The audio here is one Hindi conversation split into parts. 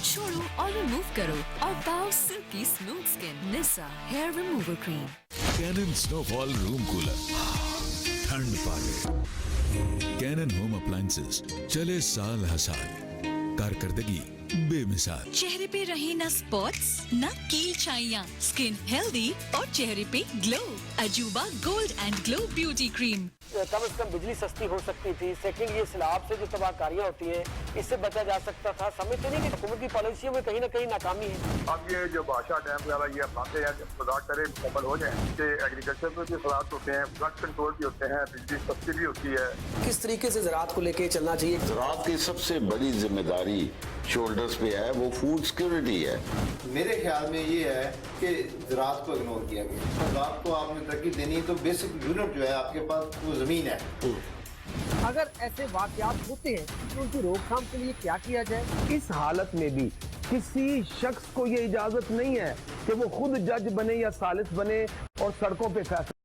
छोड़ो और रिमूव करो और पाओ silky smooth skin. Nisa hair remover cream. Canon snowfall room cooler, ठंड पाले। कैनन होम अप्लायंसेस, चले साल हसाल, कारकर्दगी बेमिसाल। चेहरे पे रहे ना स्पॉट्स, ना कील छाइयाँ, स्किन हेल्दी और चेहरे पे glow. Ajooba gold and glow beauty cream. कम से कम बिजली सस्ती हो सकती थी। सेकंड, ये सैलाब से जो तबाहकारियां होती हैं, इससे बचा जा सकता था। समझते नहीं कि हुकूमत की पॉलिसियों में कहीं ना कहीं नाकामी है। अब ये जो बादशाह डैम वगैरह ये बनाते हैं, खुदा करे मुकम्मल हो जाए, कि एग्रीकल्चर में भी खराब होते हैं, फ्लड कंट्रोल भी होते हैं, बिजली सस्ती भी होती है। किस तरीके से ज़राअत को लेके चलना चाहिए? ज़राअत की सबसे बड़ी जिम्मेदारी शोल्डर्स पे है, वो फूड सिक्योरिटी है। मेरे ख्याल में ये है कि ज़राअत को इग्नोर किया गया। ज़राअत को आपने तरक्की देनी है तो बेसिक यूनिट जो है आपके पास वो ज़मीन है। अगर ऐसे वाकयात होते हैं तो उनकी रोकथाम के लिए क्या किया जाए? इस हालत में भी किसी शख्स को ये इजाजत नहीं है कि वो खुद जज बने या सालिस बने और सड़कों पे फैसला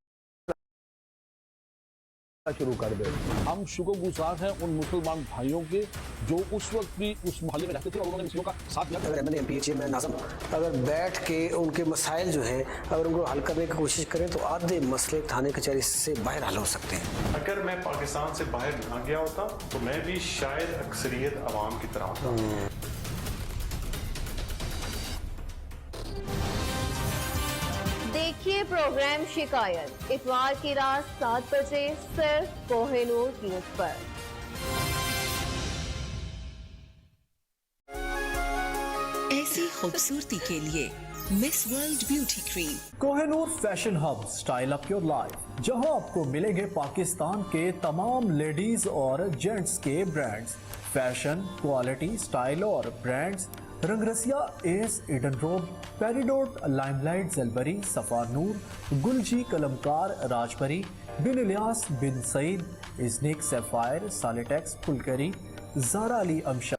शुरू कर दे। हम शुक्रगुजार हैं उन मुसलमान भाइयों के जो उस वक्त भी उस मोहल्ले में रहते थे और उन्होंने मुस्लिमों का साथ दिया। अगर एमएनए एमपीएचए में नाज़म अगर बैठ के उनके मसाइल जो हैं अगर उनको हल करने की कोशिश करें तो आधे मसले थाने कचहरी से बाहर हल हो सकते हैं। अगर मैं पाकिस्तान से बाहर ना गया होता तो मैं भी शायद अक्सरियत आवाम की तरह होता। देखिए प्रोग्राम शिकायत इतवार की रात 7 बजे सिर्फ कोहिनूर न्यूज पर। ऐसी खूबसूरती के लिए miss world beauty cream. Kohinoor fashion hub, style up your life, जहां आपको मिलेंगे पाकिस्तान के तमाम लेडीज और जेंट्स के ब्रांड्स, फैशन, क्वालिटी, स्टाइल और ब्रांड्स रंगरसिया, एस, ईडन रोड, पेरिडोट, लाइमलाइट, जलबरी, सफानूर, Gulji, Kalamkar, Rajpari, Bin Ilyas, Bin Saeed, Iznik, Sapphire, Salitex, Phulkari, Zara Ali अमशा।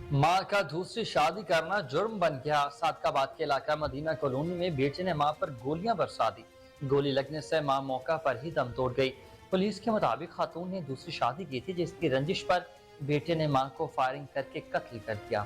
माँ का दूसरी शादी करना जुर्म बन गया। सादकाबाद के इलाका मदीना कॉलोनी में बेटे ने मां पर गोलियां बरसा दी। गोली लगने से मां मौका पर ही दम तोड़ गई। पुलिस के मुताबिक खातून ने दूसरी शादी की थी, जिसकी रंजिश पर बेटे ने मां को फायरिंग करके कत्ल कर दिया।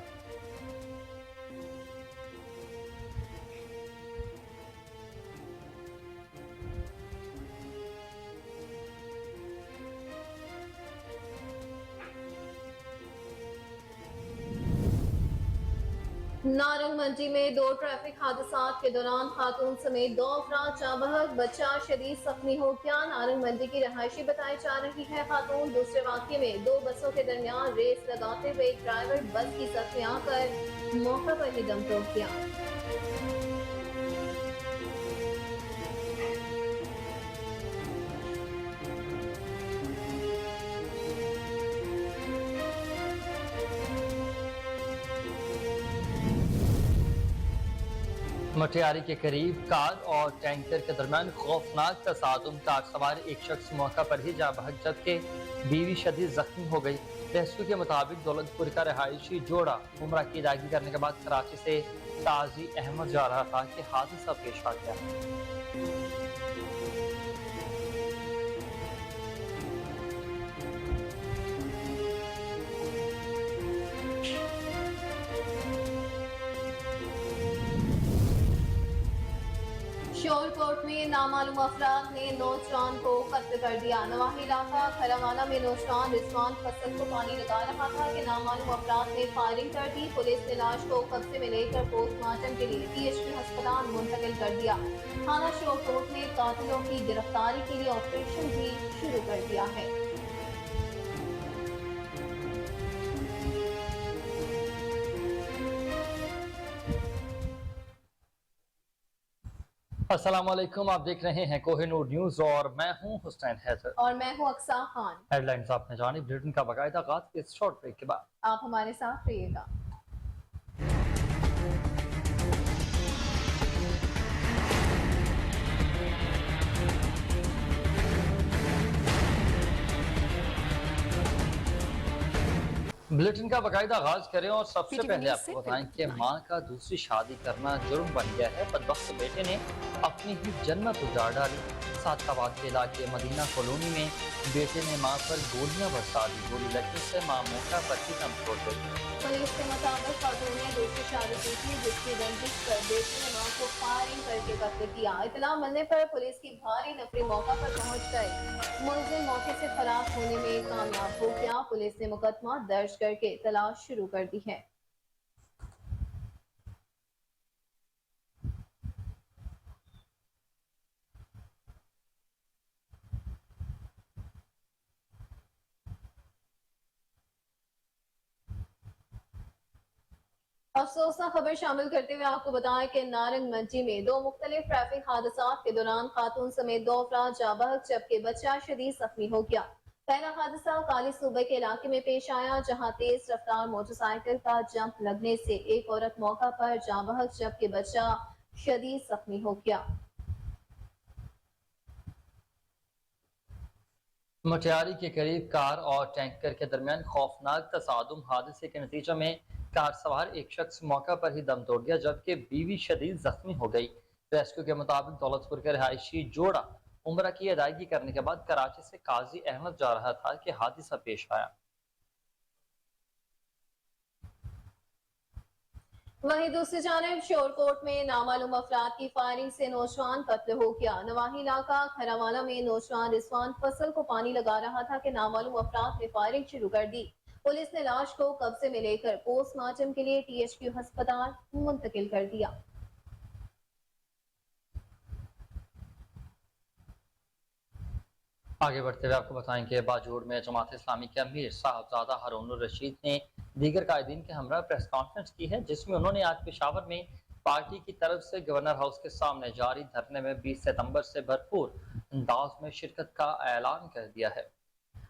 नारंग मंडी में 2 ट्रैफिक हादसात के दौरान खातून समेत 2 अफराद जाँ बहक, बच्चा शदीद जख्मी हो गया। नारंग मंडी की रहायशी बताई जा रही है खातून। दूसरे वाक़ये में 2 बसों के दरमियान रेस लगाते हुए एक ड्राइवर बस की छत में आकर मौके पर ही दम तोड़ दिया। मटियारी के करीब कार और टैंकर के दरमियान खौफनाक तसादुम। कार सवार एक शख्स मौका पर ही जाँ बहक, जबकि बीवी शदीद जख्मी हो गई। रेस्क्यू के मुताबिक दौलतपुर का रहायशी जोड़ा उम्रा की अदायगी करने के बाद कराची से ताजी अहमद जा रहा था कि हादसा पेश आ गया। शोरकोट में नामालूम अफराद ने नौजवान को कत्ल कर दिया। नवाही इलाका खरावाला में नौजवान रिजवान फसल को पानी लगा रहा था कि नामालूम अफराद ने फायरिंग कर दी। पुलिस ने लाश को कब्जे में लेकर पोस्टमार्टम के लिए पीएचपी अस्पताल मुंतकिल कर दिया। थाना शोरकोट ने कातिलों की गिरफ्तारी के लिए ऑपरेशन भी शुरू कर दिया है। अस्सलाम वालेकुम, आप देख रहे हैं कोहिनूर न्यूज और मैं हूं हुसैन हैदर और मैं हूं अक्सा खान। हेडलाइंस आपने जानी, बुलेटिन का बाकायदा आगाज इस शॉर्ट ब्रेक के बाद। आप हमारे साथ रहिएगा। बुलेटिन का बाकायदा आगाज करें और सबसे पहले आपको बताएं कि माँ का दूसरी शादी करना जुर्म बन गया है। बदबख्त बेटे ने अपनी ही जन्नत उजाड़ डाली। सादकाबाद के इलाके मदीना कॉलोनी में बेटे ने माँ पर गोलियां बरसा दी। गोली लगने से माँ मौका पर ही दम तोड़ गई। पुलिस के मुताबिक खातून ने दूसरी शादी की थी, जिसकी रंजिश पर बेटे ने मां को फायरिंग करके कत्ल किया। इतला मिलने पर पुलिस की भारी नफरी मौका पर पहुंच गई। मुलजिम मौके से फरार होने में कामयाब हो गया। पुलिस ने मुकदमा दर्ज करके तलाश शुरू कर दी है। अफसोसनाक खबर शामिल करते हुए आपको बताएं कि नारंग मंडी में दो मुख्तलिफ ट्रैफिक हादसा के दौरान खातून समेत 2 अफराद जाँ बहक जबकि बच्चा शदीद जख्मी हो गया। पहला हादसा काली सूबे के इलाके में पेश आया, जहां तेज रफ्तार मोटरसाइकिल का जंप लगने से एक औरत मौका पर जाँ बहक जबकि बच्चा शदीद जख्मी हो गया। मटियारी के करीब कार और टैंकर के दरमियान खौफनाक तसादुम हादसे के नतीजे में कार सवार एक शख्स मौका पर ही दम तोड़ गया जबकि बीवी शदीद जख्मी हो गई। रेस्क्यू के मुताबिक दौलतपुर के रिहायशी जोड़ा उम्रा की अदायगी करने के बाद कराची से काजी अहमद जा रहा था कि हादसा पेश आया। वहीं दूसरी जानिब शोरकोट में नामालूम अफराद की फायरिंग से नौजवान कत्ल हो गया। नवाही इलाका खरावाला में नौजवान रिजवान फसल को पानी लगा रहा था कि नामालूम अफराद ने फायरिंग शुरू कर दी। पुलिस ने लाश को कब्जे में लेकर पोस्टमार्टम के लिए THQ अस्पताल मुंतकिल कर दिया। आगे बढ़ते हुए आपको बताएं कि बाजोड़ में जमात इस्लामी के अमीर साहबजादा हारून रशीद ने दीगर कायदीन के हमरा प्रेस कॉन्फ्रेंस की है, जिसमें उन्होंने आज पेशावर में पार्टी की तरफ से गवर्नर हाउस के सामने जारी धरने में 20 सितंबर से भरपूर अंदाज में शिरकत का ऐलान कर दिया है।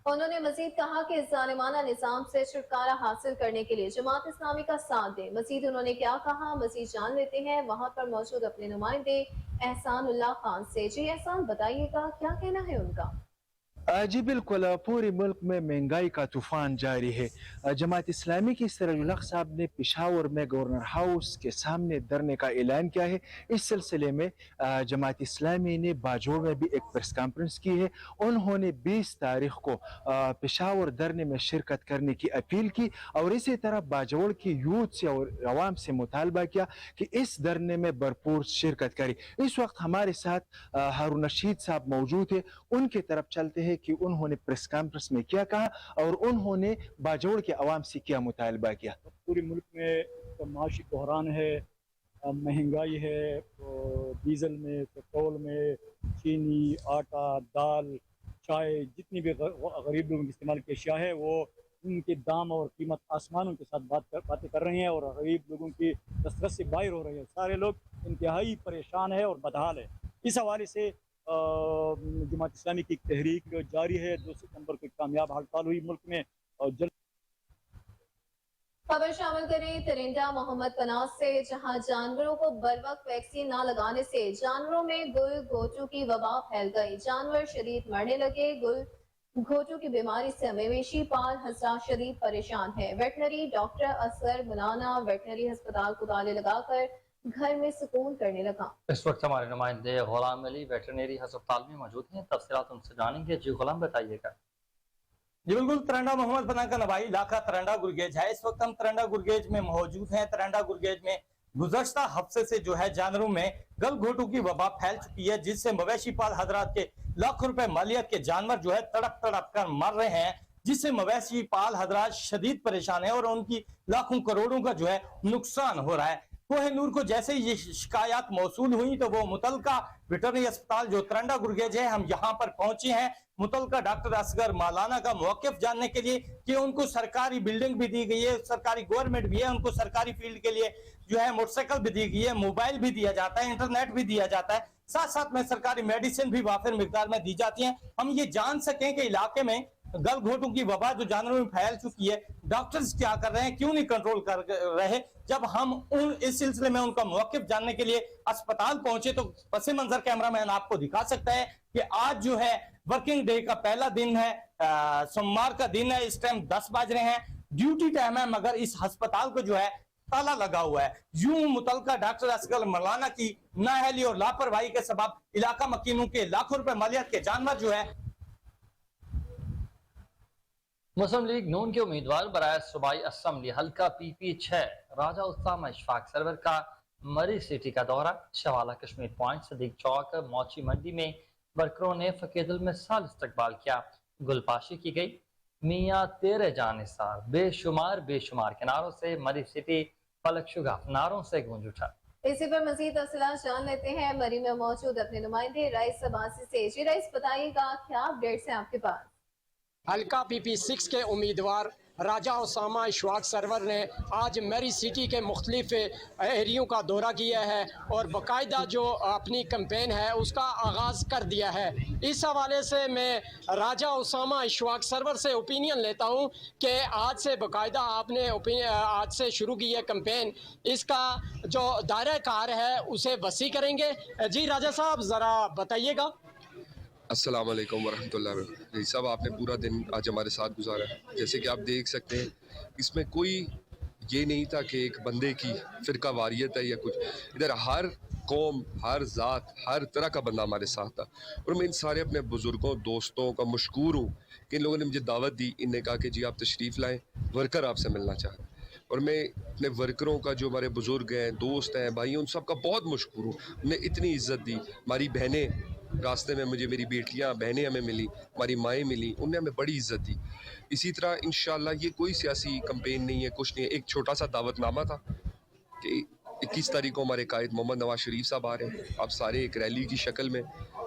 उन्होंने मजीद कहा कि इस जालिमाना निजाम से छुटकारा हासिल करने के लिए जमात इस्लामी का साथ दें। मजीद उन्होंने क्या कहा, मजीद जान लेते हैं वहां पर मौजूद अपने नुमाइंदे एहसानुल्लाह खान से। जी एहसान, बताइएगा क्या कहना है उनका। जी बिल्कुल, पूरे मुल्क में महंगाई का तूफान जारी है। जमात इस्लामी की सिराजुल हक साहब ने पेशावर में गवर्नर हाउस के सामने धरने का ऐलान किया है। इस सिलसिले में जमात इस्लामी ने बाजोड़ में भी एक प्रेस कॉन्फ्रेंस की है। उन्होंने 20 तारीख को पेशावर धरने में शिरकत करने की अपील की और इसी तरह बाजोड़ की यूथ से और अवाम से मुतालबा किया कि इस धरने में भरपूर शिरकत करें। इस वक्त हमारे साथ हारून रशीद साहब मौजूद है, उनकी तरफ चलते हैं कि उन्होंने प्रेस कॉन्फ्रेंस में क्या कहा और उन्होंने बाजोड़ के अवाम से क्या मुतालबा किया। पूरे मुल्क में तो माशी बहरान है, महंगाई है, डीजल में, पेट्रोल में, चीनी, आटा, दाल, चाय, जितनी भी गरीब लोगों की इस्तेमाल की अशिया है वो उनके दाम और कीमत आसमानों के साथ बातें कर रही हैं और गरीब लोगों की दस्तरस से बाहर हो रही है। सारे लोग इंतहाई परेशान है और बदहाल है। इस हवाले से जमात इस्लामी की तहरीक जारी है। 2 सितंबर को कामयाब हड़ताल हुई मुल्क में और खबर शामिल करें तिरिंदा मोहम्मद पनाज से, जहां जानवरों को बरवक्त वैक्सीन न लगाने से जानवरों में गुल घोटू की वबा फैल गई। जानवर शदीद मरने लगे। गुल घोटू की बीमारी से मवेशी पाल हजरात शदीद परेशान है। वेटनरी डॉक्टर असगर मुलाना वेटनरी अस्पताल को ताले लगाकर घर में सुकून करने लगा। इस वक्त हमारे नुमाइंदे गुलाम अली वेटरनरी अस्पताल में मौजूद हैं, तफसीलात उनसे जानेंगे। जी गुलाम, बताइएगा। जी बिल्कुल, तरंडा मोहम्मद पनाह का नवाई इलाका तरंडा गुरगेज है। इस वक्त हम तरंडा गुरगेज में मौजूद हैं। तरंडा गुरगेज में गुज़श्ता हफ्ते से जो है जानवरों में गल घोटू की वबा फैल चुकी है, जिससे मवेशी पाल हजरात के लाखों रुपए मालियत के जानवर जो है तड़प तड़प कर मर रहे हैं, जिससे मवेशी पाल हजरात शदीद परेशान है और उनकी लाखों करोड़ों का जो है नुकसान हो रहा है। कोहिनूर को जैसे ही ये शिकायत मौसूल हुई तो वो मुतलका वेटरनरी अस्पताल जो तरंडा गुरगेज है, हम यहाँ पर पहुंचे हैं मुतलका डॉक्टर असगर मौलाना का मौक़िफ़ जानने के लिए कि उनको सरकारी बिल्डिंग भी दी गई है, सरकारी गवर्नमेंट भी है, उनको सरकारी फील्ड के लिए जो है मोटरसाइकिल भी दी गई है, मोबाइल भी दिया जाता है, इंटरनेट भी दिया जाता है, साथ साथ में सरकारी मेडिसिन भी वाफिर मिकदार में दी जाती है। हम ये जान सकें कि इलाके में गल घोटू की वबा जो जानवरों में फैल चुकी है, डॉक्टर्स क्या कर रहे हैं, क्यों नहीं कंट्रोल कर रहे। जब हम इस सिलसिले में उनका मौक़िफ़ जानने के लिए अस्पताल पहुंचे तो पसे मंजर कैमरामैन आपको दिखा सकता है कि आज जो है वर्किंग डे का पहला दिन है, सोमवार का दिन है। इस टाइम 10 बज रहे हैं। ड्यूटी टाइम है मगर इस अस्पताल को जो है ताला लगा हुआ है। यूं मुतलका डॉक्टर असगर मौलाना की नाअहली और लापरवाही के सबब इलाका मकीनों के लाखों रुपए मालियत के जानवर जो है। मुस्लिम लीग नून के उम्मीदवार बराए सूबाई असम्बली हल्का PP6 राजा उस्तामा इशफाक सरवर का मरी सिटी का दौरा। शवाला कश्मीर पॉइंट सदीक चौक मौची मंडी में वर्करों ने फकीदुल मिसाल इस्तकबाल किया। गुलपाशी की गई। मियाँ तेरे जानिसार बेशुमार किनारों से मरी सिटी फलक शुगा नारों से गूंज उठा। इसी पर मजीद तफसीलात जान लेते हैं मरी में मौजूद अपने नुमाइंदे रईस अब्बासी से। जी रईस, बताइएगा क्या अपडेट्स हैं आपके पास? हल्का PP6 के उम्मीदवार राजा उसामा इशफाक सरवर ने आज मेरी सिटी के मुख्तलिफ एरियों का दौरा किया है और बाकायदा जो अपनी कैंपेन है उसका आगाज़ कर दिया है। इस हवाले से मैं राजा उसामा इशफाक सरवर से ओपिनियन लेता हूं कि आज से बाकायदा आपने आज से शुरू की है कैंपेन, इसका जो दायरा कार है उसे वसी करेंगे। जी राजा साहब, ज़रा बताइएगा। अस्सलाम वालेकुम वरहमतुल्लाह। जी साहब, आपने पूरा दिन आज हमारे साथ गुजारा है। जैसे कि आप देख सकते हैं, इसमें कोई ये नहीं था कि एक बंदे की फ़िरका वारियत है या कुछ। इधर हर कौम, हर ज़ात, हर तरह का बंदा हमारे साथ था और मैं इन सारे अपने बुज़ुर्गों दोस्तों का मशकूर हूँ कि इन लोगों ने मुझे दावत दी। इनने कहा कि जी आप तशरीफ़ लाएँ, वर्कर आपसे मिलना चाह रहे हैं। और मैं अपने वर्करों का, जो हमारे बुज़ुर्ग हैं, दोस्त हैं, भाई, उन सब का बहुत मशकूर हूँ। उन्हें इतनी इज़्ज़त दी। हमारी बहनें रास्ते में, मुझे मेरी बेटियां बहनें हमें मिली, हमारी माएँ मिली, उनने हमें बड़ी इज़्ज़त दी। इसी तरह इंशाअल्लाह ये कोई सियासी कैंपेन नहीं है, कुछ नहीं है। एक छोटा सा दावतनामा था कि 21 तारीख को हमारे कायद मोहम्मद नवाज शरीफ साहब आ रहे हैं। आप सारे एक रैली की शक्ल में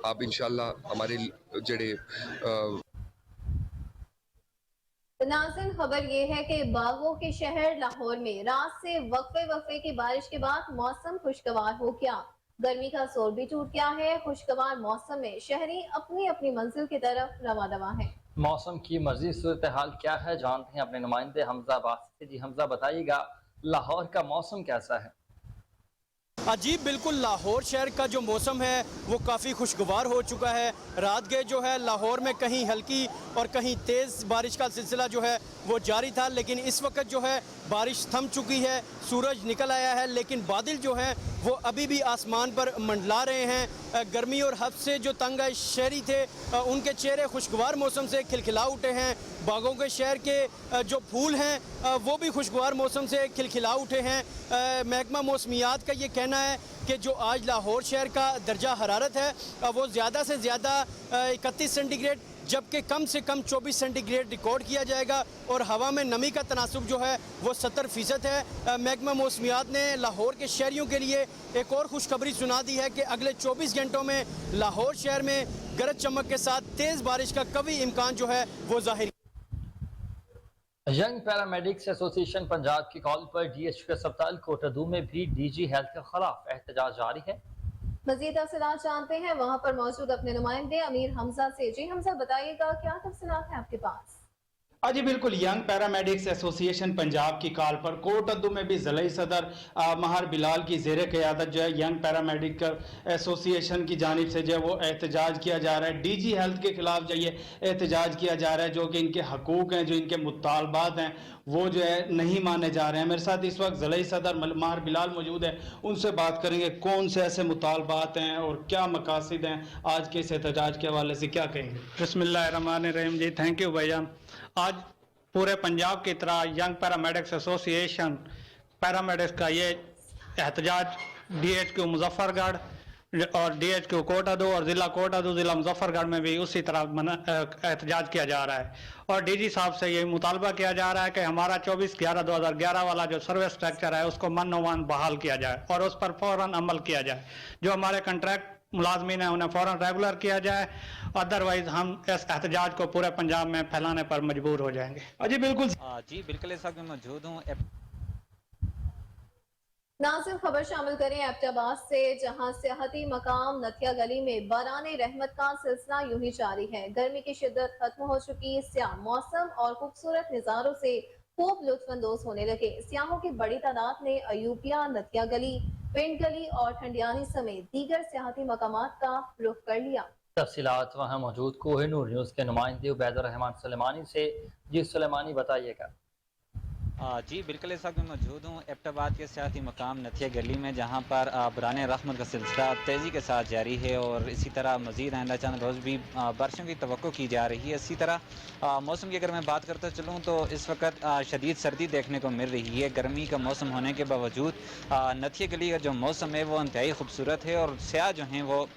आप इंशाअल्लाह हमारे जड़े नाज़रीन, खबर ये है कि बागों के शहर लाहौर में रात से वक्फे की बारिश के बाद मौसम खुशगवार हो गया। गर्मी का जोर भी टूट गया है। खुशगवार मौसम में शहरी अपनी अपनी मंजिल की तरफ रवा दवा है। मौसम की मजीद सूरत हाल क्या है जानते हैं अपने नुमाइंदे हमजा अब्बासी से। जी हमजा, बताइएगा लाहौर का मौसम कैसा है? जी बिल्कुल, लाहौर शहर का जो मौसम है वो काफ़ी खुशगवार हो चुका है। रात गए जो है लाहौर में कहीं हल्की और कहीं तेज़ बारिश का सिलसिला जो है वो जारी था, लेकिन इस वक्त जो है बारिश थम चुकी है, सूरज निकल आया है, लेकिन बादल जो हैं वो अभी भी आसमान पर मंडला रहे हैं। गर्मी और हद से जो तंग शहरी थे उनके चेहरे खुशगवार मौसम से खिलखिला उठे हैं। बागों के शहर के जो फूल हैं वो भी खुशगवार मौसम से खिलखिला उठे हैं। महकमा मौसमियात का ये कहना है कि जो आज लाहौर शहर का दर्जा हरारत है वो ज़्यादा से ज़्यादा 31 सेंटीग्रेड, जबकि कम से कम 24 सेंटीग्रेड रिकॉर्ड किया जाएगा और हवा में नमी का तनासुब जो है वो 70% है। महकमा मौसमियात ने लाहौर के शहरियों के लिए एक और खुशखबरी सुना दी है कि अगले 24 घंटों में लाहौर शहर में गरज चमक के साथ तेज़ बारिश का कभी इम्कान जो है वो जाहिर। यंग पैरामेडिक्स एसोसिएशन पंजाब की कॉल पर DHQ अस्पताल कोटादू में भी DG हेल्थ के खिलाफ एहतजाज जारी है। मज़ीद तफसीलात जानते हैं वहाँ पर मौजूद अपने नुमाइंदे अमीर हमजा से। जी हमजा, बताइएगा क्या तफसीलात हैं आपके पास? जी बिल्कुल, यंग पैरामेडिक्स एसोसिएशन पंजाब की कॉल पर कोटादू में भी ज़िला सदर महर बिलाल की ज़ेर क़यादत जो है यंग पैरामेडिकल एसोसिएशन की जानिब से जो है वो एहतजाज किया जा रहा है। DG हेल्थ के खिलाफ जो ये एहतजाज किया जा रहा है, जो कि इनके हकूक़ हैं, जो इनके मुतालबात हैं वो जो है नहीं माने जा रहे हैं। मेरे साथ इस वक्त ज़िला सदर महर बिलाल मौजूद है, उनसे बात करेंगे कौन से ऐसे मुतालबात हैं और क्या मकासद हैं आज के इस एहतजाज के हवाले से, क्या कहेंगे? बिस्मिल्लाहिर्रहमानिर्रहीम। जी थैंक यू भाईजान। आज पूरे पंजाब की तरह यंग पैरामेडिक्स एसोसिएशन पैरामेडिक्स का ये एहतजाज DHQ मुजफ्फरगढ़ और DHQ कोटादू और ज़िला कोटादू ज़िला मुजफ्फरगढ़ में भी उसी तरह एहतजाज किया जा रहा है। और DG साहब से ये मुतालबा किया जा रहा है कि हमारा 24/11/2011 वाला जो सर्विस स्ट्रक्चर है उसको मन बहाल किया जाए और उस पर फ़ौरन अमल किया जाए। जो हमारे कंट्रैक्ट मुलाजमीन है उन्हें फ़ौरन रेगुलर किया जाए, अदरवाइज हम इस एहतजाज को पूरे पंजाब में फैलाने पर मजबूर हो जाएंगे। जी बिल्कुल, इस वक्त मैं मौजूद हूँ। नाज़रीन, खबर शामिल करें एबटाबाद से, जहां सियाहती मकाम नथिया गली में बाराने रहमत का सिलसिला यूं ही जारी है। गर्मी की शिद्दत खत्म हो चुकी, स्याह मौसम और खूबसूरत नज़ारों से खूब लुत्फानंदोज होने लगे। सियाहों की बड़ी तादाद ने अयूबिया, नथिया गली, पिंड गली और ठंडियानी समेत दीगर सियाहती मकामात का रुख कर लिया। तफसीलात वहाँ मौजूद कोहिनूर न्यूज़ के नुमाइंदे उबैदुर रहमान सुलेमानी से। जी सुलेमानी, बताइएगा। जी बिल्कुल इस वक्त मैं मौजूद हूँ एबटाबाद के सियाती मकाम नथिया गली में, जहाँ पर बरान रहमत का सिलसिला तेज़ी के साथ जारी है और इसी तरह मज़ीद आइंदा चंद रोज़ भी बारिशों की तवक्को की जा रही है। इसी तरह मौसम की अगर मैं बात करता चलूँ तो इस वक्त शदीद सर्दी देखने को मिल रही है। गर्मी का मौसम होने के बावजूद नथिया गली का जो मौसम है वो इंतहाई खूबसूरत है और सयाह जो हैं वो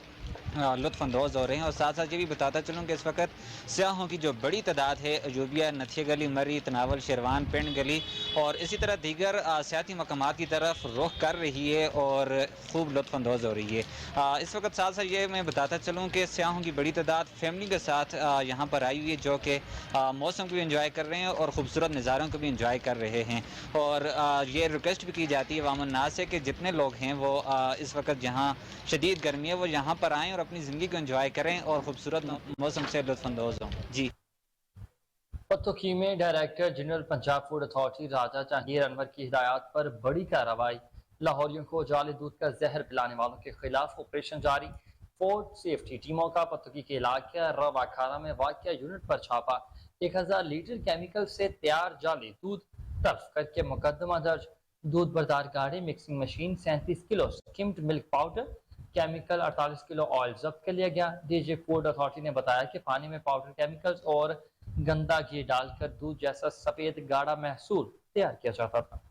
लुत्फ़अंदोज़ हो रहे हैं। और साथ साथ ये भी बताता चलूँ कि इस वक्त सयाहों की जो बड़ी तादाद है अयूबिया, नथिया गली, मरी, तनावल, शेरवान, पिंड गली और इसी तरह दीगर सियाती मकामात की तरफ रुख कर रही है और खूब लुत्फ़अंदोज़ हो रही है। इस वक्त साथ साथ ये मैं बताता चलूँ कि सयाहों की बड़ी तादाद फैमिली के साथ यहाँ पर आई हुई है, जो कि मौसम को भी इंजॉय कर रहे हैं और ख़ूबसूरत नज़ारों को भी इंजॉय कर रहे हैं। और ये रिक्वेस्ट भी की जाती है अवाम-उन्नास से कि जितने लोग हैं वो इस वक्त जहाँ शदीद गर्मी है वो यहाँ पर आएँ और अपनी ज़िंदगी को एंजॉय करें और खूबसूरत मौसम से लुत्फ़अंदोज़ हों। जी। पत्तोकी में director general Punjab food authority Raja Jahangir Anwar की हिदायत पर बड़ी कार्रवाई। लाहौरियों को जाली दूध का जहर पिलाने वालों के खिलाफ ऑपरेशन जारी। फूड सेफ्टी टीमों का पत्तोकी के इलाके रवाखाना में वाक़िया यूनिट पर छापा। 1000 लीटर केमिकल से तैयार जाली दूध तल्फ करके मुकदमा दर्ज। दूध बरदार गाड़ी, mixing machine, 37 kilo skimmed milk powder, chemical 48 kilo oil जब्त कर लिया गया। डीजी फूड अथॉरिटी ने बताया कि पानी में पाउडर केमिकल्स और गंदा घी डालकर दूध जैसा सफेद गाढ़ा महसूल तैयार किया जाता था।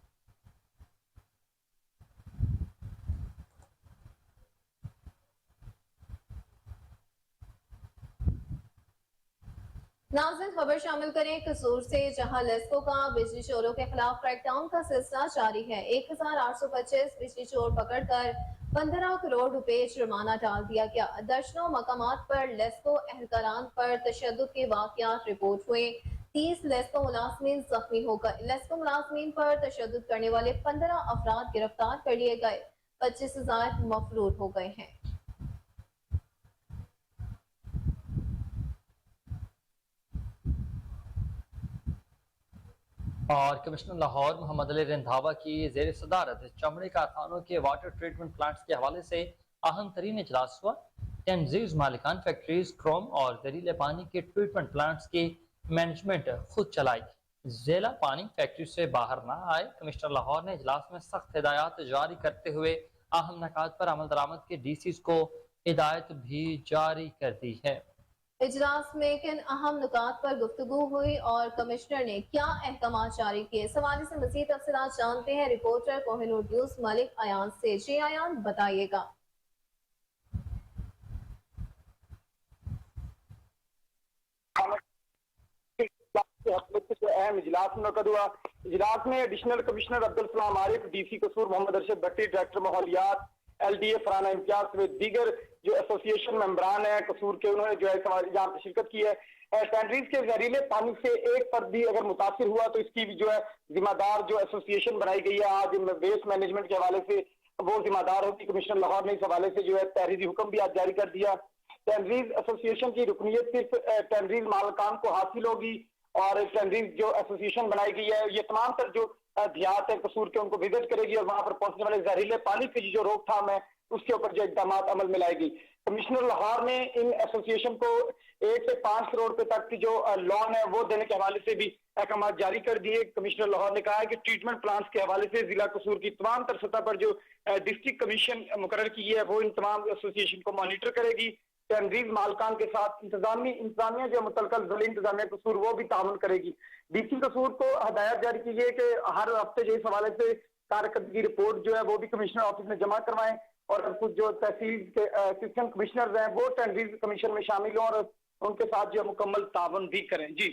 नाज़रीन खबर शामिल करें कसूर से, जहां लेस्को का बिजली चोरों के खिलाफ क्रैकडाउन का सिलसिला जारी है। 1825 बिजली चोर पकड़कर 15 करोड़ रुपए जुर्माना डाल दिया गया। दर्जनों मकामात पर लेस्को एहलकारान पर तशद्दुद के वाक़यात रिपोर्ट हुए। 30 लेस्को मुलाजमीन जख्मी हो गए। लेस्को मुलाजमीन पर तशद्दुद करने वाले 15 अफराद गिरफ्तार कर लिए गए। 25,000 मफरूर हो गए हैं। और कमिश्नर लाहौर मोहम्मद अली रंधावा की ज़ेर सदारत चमड़े कारखानों के वाटर ट्रीटमेंट प्लांट्स के हवाले से अहम तरीन इजलास हुआ। तंजीज़ मालिकान फैक्ट्रीज, क्रोम और जहरीले पानी के ट्रीटमेंट प्लांट्स की मैनेजमेंट खुद चलाई। ज़ेला पानी फैक्ट्री से बाहर ना आए। कमिश्नर लाहौर ने इजलास में सख्त हिदायत जारी करते हुए अहम नकात पर अमल दरामद के DCs को हिदायत भी जारी कर दी है। इजलास में किन अहम नुकात पर गुफ्तगू हुई और कमिश्नर ने क्या अहकाम जारी किए, इस हवाले से मज़ीद तफसीलात जानते हैं रिपोर्टर कोहिनूर न्यूज़ मलिक अयान से। जी अयान, बताइएगा। अहम इजलास मुनक़द हुआ। इजलास में एडिशनल कमिश्नर अब्दुल सलाम आरिफ, DC कसूर मोहम्मद अरशद भट्टी, डायरेक्टर माहौलियात LDA फराना इम्तियाज समेत दीगर जो एसोसिएशन मेंबरान है कसूर के, उन्होंने जो है यहाँ पे शिरकत की है। टैंडरीज के जहरीले पानी से एक फर्द भी अगर मुतासिर हुआ तो इसकी भी जो है जिम्मेदार जो एसोसिएशन बनाई गई है आज वेस्ट मैनेजमेंट के हवाले से वो जिम्मेदार होगी। कमिश्नर लाहौर ने इस हवाले से जो है तहरीरी हुक्म भी आज जारी कर दिया। टैंडरीज एसोसिएशन की रुकनीत सिर्फ टैंडरीज मालकान को हासिल होगी और टैंडरीज जो एसोसिएशन बनाई गई है ये तमाम तर जो देहात है कसूर के उनको विजिट करेगी और वहां पर पहुंचने वाले जहरीले पानी की जो रोकथाम है उसके ऊपर जो इकदाम अमल में लाएगी। कमिश्नर लाहौर ने इन एसोसिएशन को 1 से 5 करोड़ रुपए तक की जो लोन है वो देने के हवाले से भी अहकाम जारी कर दिए। कमिश्नर लाहौर ने कहा है कि ट्रीटमेंट प्लांट्स के हवाले से जिला कसूर की तमाम तर सतह पर जो डिस्ट्रिक्ट कमीशन मुकर्रर की है वो इन तमाम एसोसिएशन को मॉनिटर करेगी। तंजीज मालकान के साथ इंतजामिया जो मुतलकल ज़िला इंतजामिया कसूर वो भी ताउन करेगी। DC कसूर को हदायत जारी की है कि हर हफ्ते जो इस हवाले से कारकर्दगी रिपोर्ट जो है वो भी कमिश्नर ऑफिस में जमा करवाएं और कुछ जो तहसील के असिस्टेंट कमिश्नर हैं वो तंजीज कमीशन में शामिल हों और उनके साथ जो मुकम्मल ताउन भी करें। जी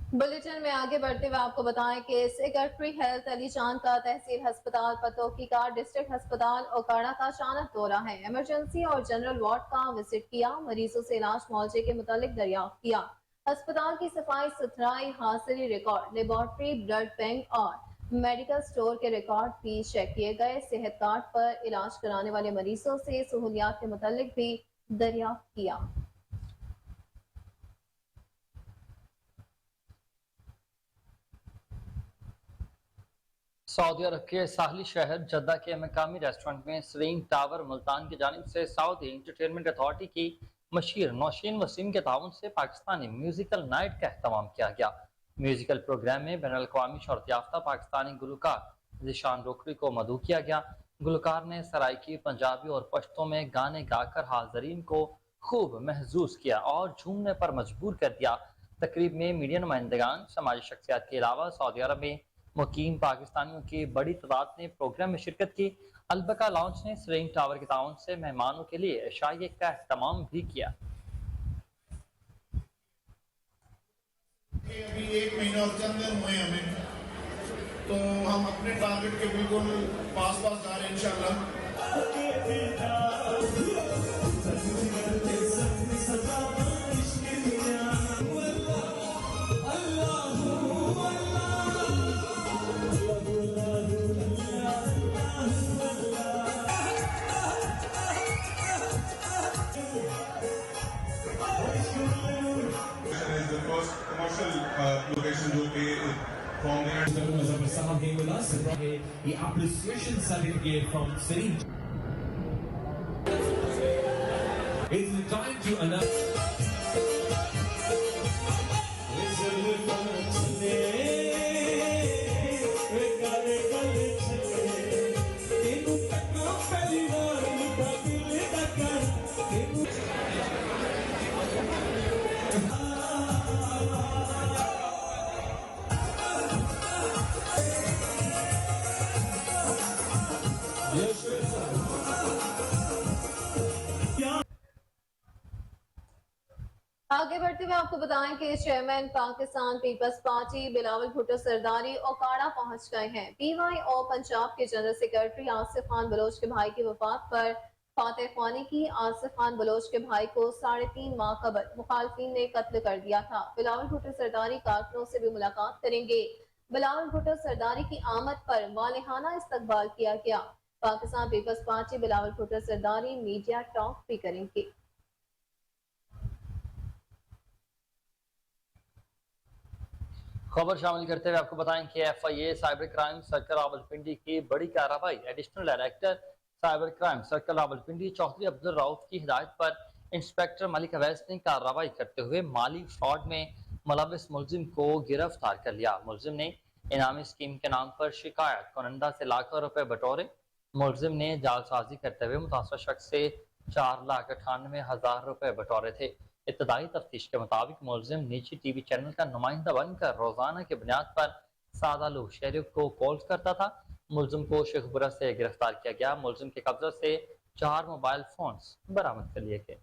बुलेटिन में आगे बढ़ते हुए आपको बताएं कि सेक्रेटरी हेल्थ अली जान का तहसील अस्पताल पतोकी का डिस्ट्रिक्ट अस्पताल ओकाड़ा का अचानक दौरा है। इमरजेंसी और जनरल वार्ड का विजिट किया, मरीजों से इलाज मुआवजे के मुतालिक दरियाफ्त किया। अस्पताल की सफाई सुथराई, हाजिरी रिकॉर्ड, लेबोरेटरी, ब्लड बैंक और मेडिकल स्टोर के रिकॉर्ड भी चेक किए गए। सेहत कार्ड पर इलाज कराने वाले मरीजों से सहूलियात के मुतालिक भी दरियाफ्त किया। सऊदी अरब के साहली शहर जद्दा के मकामी रेस्टोरेंट में सरीन टावर मुल्तान की जानिब से सऊदी एंटरटेनमेंट अथॉरिटी की मशीर नौशीन वसीम के ताउन से पाकिस्तानी म्यूजिकल नाइट का एहतमाम किया गया। म्यूजिकल प्रोग्राम में बैनुल अक़वामी शोहरत याफ्ता पाकिस्तानी गुलकार ज़ीशान रोकड़ी को मदऊ किया गया। गुलकार ने सराइकी, पंजाबी और पश्तो में गाने गाकर हाज़रीन को खूब महजूज किया और झूमने पर मजबूर कर दिया। तकरीब में मीडिया नुमाइंदगान, समाजी शख्सियात के अलावा सऊदी अरब में मुकीम पाकिस्तानियों की बड़ी तादाद ने प्रोग्राम में शिरकत की। अलबका लॉन्च ने सरीन टावर के ताउन से मेहमानों के लिए इशाए का एहतमाम भी किया। अभी 1 महीना और चंद दिन हुए हमें, तो हम अपने टारगेट के बिल्कुल पास जा रहे हैं इंशाल्लाह। The appreciation certificate from Serene. It's the time to announce. आगे बढ़ते हुए आपको बताएं कि chairman Pakistan peoples party Bilawal Bhutto Zardari Okara पहुंच गए हैं। PYO पंजाब के जनरल सेक्रेटरी आसिफ खान बलोच के भाई की वफात पर फातह ख्वानी की। आसिफ खान बलोच के भाई को 3.5 माह कबल मुखालफिन ने कत्ल कर दिया था। बिलावल भुट्टो सरदारी कारकुनों से भी मुलाकात करेंगे। बिलावल भुट्टो सरदारी की आमद पर वालिहाना इस्तकबाल किया गया। Pakistan peoples party Bilawal Bhutto Zardari media talk भी करेंगे। खबर शामिल करते हुए आपको बताएं कि FIA cyber crime circle Rawalpindi की बड़ी कार्रवाई। Additional director cyber crime circle Rawalpindi Chaudhry Abdul Rauf की हिदायत पर इंस्पेक्टर मलिक अवैस ने कार्रवाई करते हुए माली फ्रॉड में मुलविस मुलजिम को गिरफ्तार कर लिया। मुलजिम ने इनामी स्कीम के नाम पर शिकायत कुनंदा से लाखों रुपए बटोरे। मुलजिम ने जालसाजी करते हुए मुतासर शख्स से 4,98,000 रुपए बटोरे थे। इब्तदाई तफ्तीश के मुताबिक मुलजिम निजी TV चैनल का नुमाइंदा बनकर रोजाना की बुनियाद पर सादा लोग शहरियों को कॉल करता था। मुलजिम को शेखपुरा से गिरफ्तार किया गया। मुलजिम के कब्जे से 4 मोबाइल फोन्स बरामद कर लिए गए।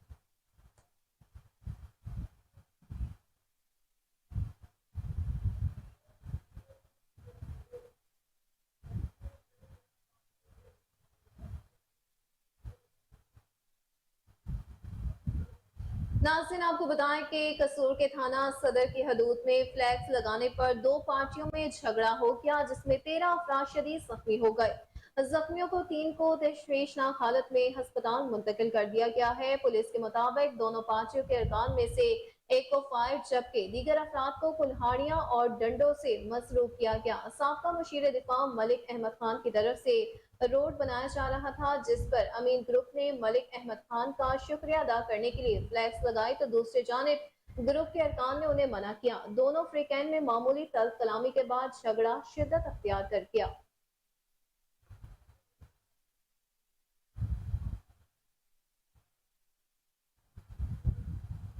नाज़रीन आपको बताएं कि कसूर के थाना सदर की हदूद में फ्लैक्स लगाने पर 2 पार्टियों में झगड़ा हो गया, जिसमें 13 अफराद शदीद जख्मी हो गए। जख्मियों को 3 को तशवीशनाक हालत में अस्पताल मुंतकिल कर दिया गया है। पुलिस के मुताबिक दोनों पार्टियों के अरकान में से एक को फायर जबकि दीगर अफराद को कुल्हाड़ियां और डंडों से मसरूफ किया गया। साबका मुशीर दिफा मलिक अहमद खान की तरफ से रोड बनाया जा रहा था, जिस पर अमीन ग्रुप ने मलिक अहमद खान का शुक्रिया अदा करने के लिए फ्लैक्स लगाई, तो दूसरी जानिब ग्रुप के अरकान ने उन्हें मना किया। दोनों फ्रीकैन में मामूली तल्ख कलामी के बाद झगड़ा शिद्दत अख्तियार कर गया।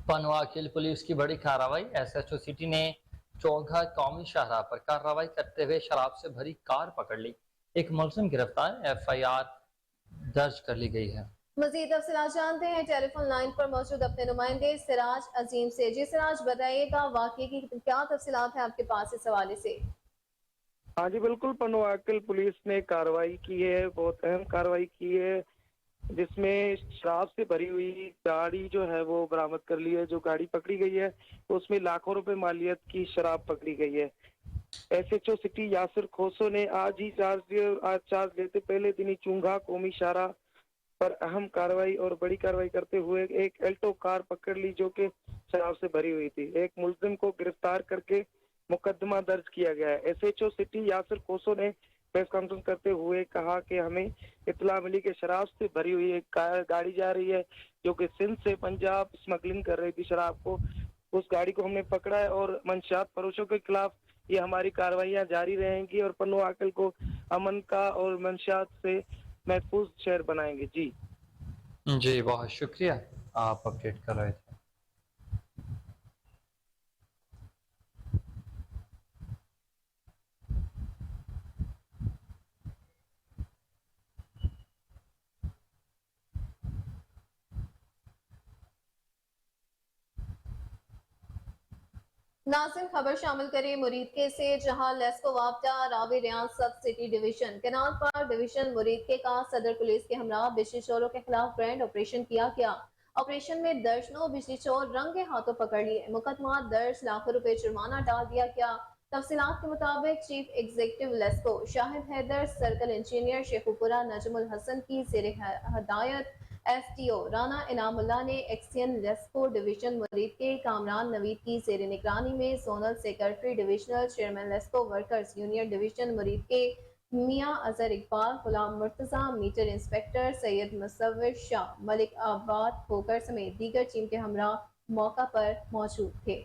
पनवाकिल पुलिस की बड़ी कार्रवाई। SHO सिटी ने चौघा कौमी शाहराह पर कार्रवाई करते हुए शराब से भरी कार पकड़ ली। एक मुलजिम गिरफ्तार, FIR दर्ज कर ली गई है। मजीद तफसीलात जानते हैं टेलीफोन लाइन पर मौजूद अपने नुमाइंदे सिराज अजीम से। जी सिराज, बताइएगा वाकई की क्या तफसीलात है आपके पास इस हवाले से? हाँ जी बिल्कुल, पनवाकिल पुलिस ने कार्रवाई की है, बहुत अहम कार्रवाई की है, जिसमें शराब से भरी हुई गाड़ी जो है वो बरामद कर ली है। जो गाड़ी पकड़ी गई है तो उसमें लाखों रुपए मालियत की शराब पकड़ी गई है। SHO सिटी यासिर खोसो ने आज चार्ज लेते पहले दिन ही चुंगा कौमी शाहरा पर अहम कार्रवाई और बड़ी कार्रवाई करते हुए एक एल्टो कार पकड़ ली जो कि शराब से भरी हुई थी। एक मुलजिम को गिरफ्तार करके मुकदमा दर्ज किया गया है। SHO सिटी यासिर खोसो ने प्रेस कॉन्फ्रेंस करते हुए कहा कि हमें इत्तला मिली कि शराब से भरी हुई एक गाड़ी जा रही है जो कि सिंध से पंजाब स्मगलिंग कर रही थी शराब को। उस गाड़ी को हमने पकड़ा है और मंशियात फरोशों के खिलाफ ये हमारी कार्रवाइयां जारी रहेंगी और पन्नू आकल को अमन का और मंशियात से महफूज शहर बनाएंगे। जी जी, बहुत शुक्रिया, आप अपडेट कर रहे थे। नाज़रीन, खबर शामिल करें मुरीदके से, जहां लेस्को वापटा रावी रियाज सब city division canal park division Muridke का सदर पुलिस के हमरा बिजली चोरों के खिलाफ ग्रैंड ऑपरेशन किया गया। ऑपरेशन में दर्जनों बिजली चोर रंगे हाथों पकड़ लिए। मुकदमा दर्ज, लाखों रुपए जुर्माना डाल दिया गया। तफसीलात के मुताबिक chief executive LESCO Shahid Haider, circle engineer Sheikhupura Najmul Hassan की ज़ेरे हदायत SDO राना इनामुल्लाह ने एक्सियन लेस्को डिवीजन मुरीद के कामरान नवीद की ज़ेरे निगरानी में zonal secretary divisional chairman LESCO workers union division मुरीद के मियां अजहर इकबाल, गुलाम मुर्तजा, मीटर इंस्पेक्टर सैयद मुसव्विर शाह, मलिक आबाद खोकर समेत दीगर टीम के हमरा मौका पर मौजूद थे।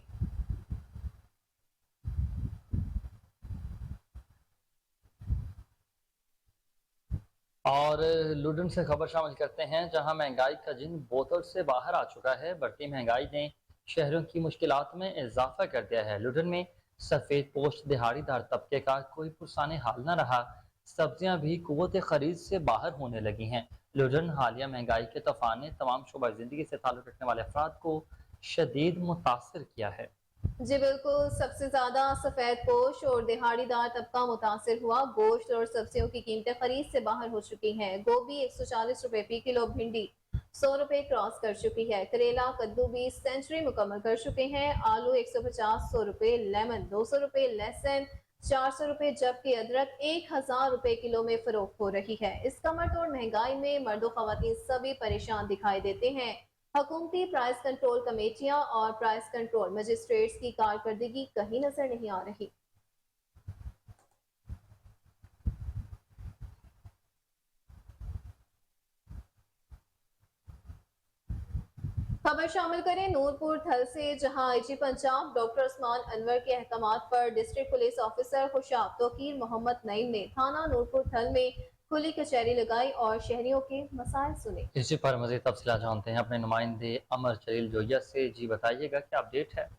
और लुडन से खबर शामिल करते हैं, जहां महंगाई का जिन बोतल से बाहर आ चुका है। बढ़ती महंगाई ने शहरों की मुश्किलात में इजाफा कर दिया है। लुडन में सफेद पोस्ट दिहाड़ीदार तबके का कोई पुरसाने हाल न रहा। सब्जियां भी कुव्वत खरीद से बाहर होने लगी हैं। लुडन हालिया महंगाई के तूफान ने तमाम शोबा जिंदगी से ताल्लुक रखने वाले अफराद को शदीद मुतासर किया है। जी बिल्कुल, सबसे ज्यादा सफेद पोश और दिहाड़ीदार तबका मुतासिर हुआ। गोश्त और सब्जियों की कीमतें खरीद से बाहर हो चुकी हैं। गोभी 140 रुपए फी किलो, भिंडी 100 रुपए क्रॉस कर चुकी है। करेला कद्दू भी सेंचुरी मुकम्मल कर चुके हैं। आलू 150 रुपए, लेमन 200 रुपए, लहसुन 400 रुपए, जबकि अदरक 1000 रुपए किलो में फरोख्त हो रही है। इस कमर तोड़ महंगाई में मर्दों खवातीन सभी परेशान दिखाई देते हैं। हुकूमती प्राइस कंट्रोल कमेटियां और प्राइस कंट्रोल मजिस्ट्रेट्स की कारकर्दगी कहीं नजर नहीं आ रही। खबर शामिल करें नूरपुर थल से, जहां IG पंजाब डॉक्टर उस्मान अनवर के अहकामात पर district police officer Khushab Tauqeer Muhammad Naeem ने थाना नूरपुर थल में खुली कचहरी लगाई और शहरियों के मसाइल सुने। इसी पर मज़ीद तफसीलात जानते हैं अपने नुमाइंदे अमर जलील जोया से। जी बताइएगा, क्या अपडेट है?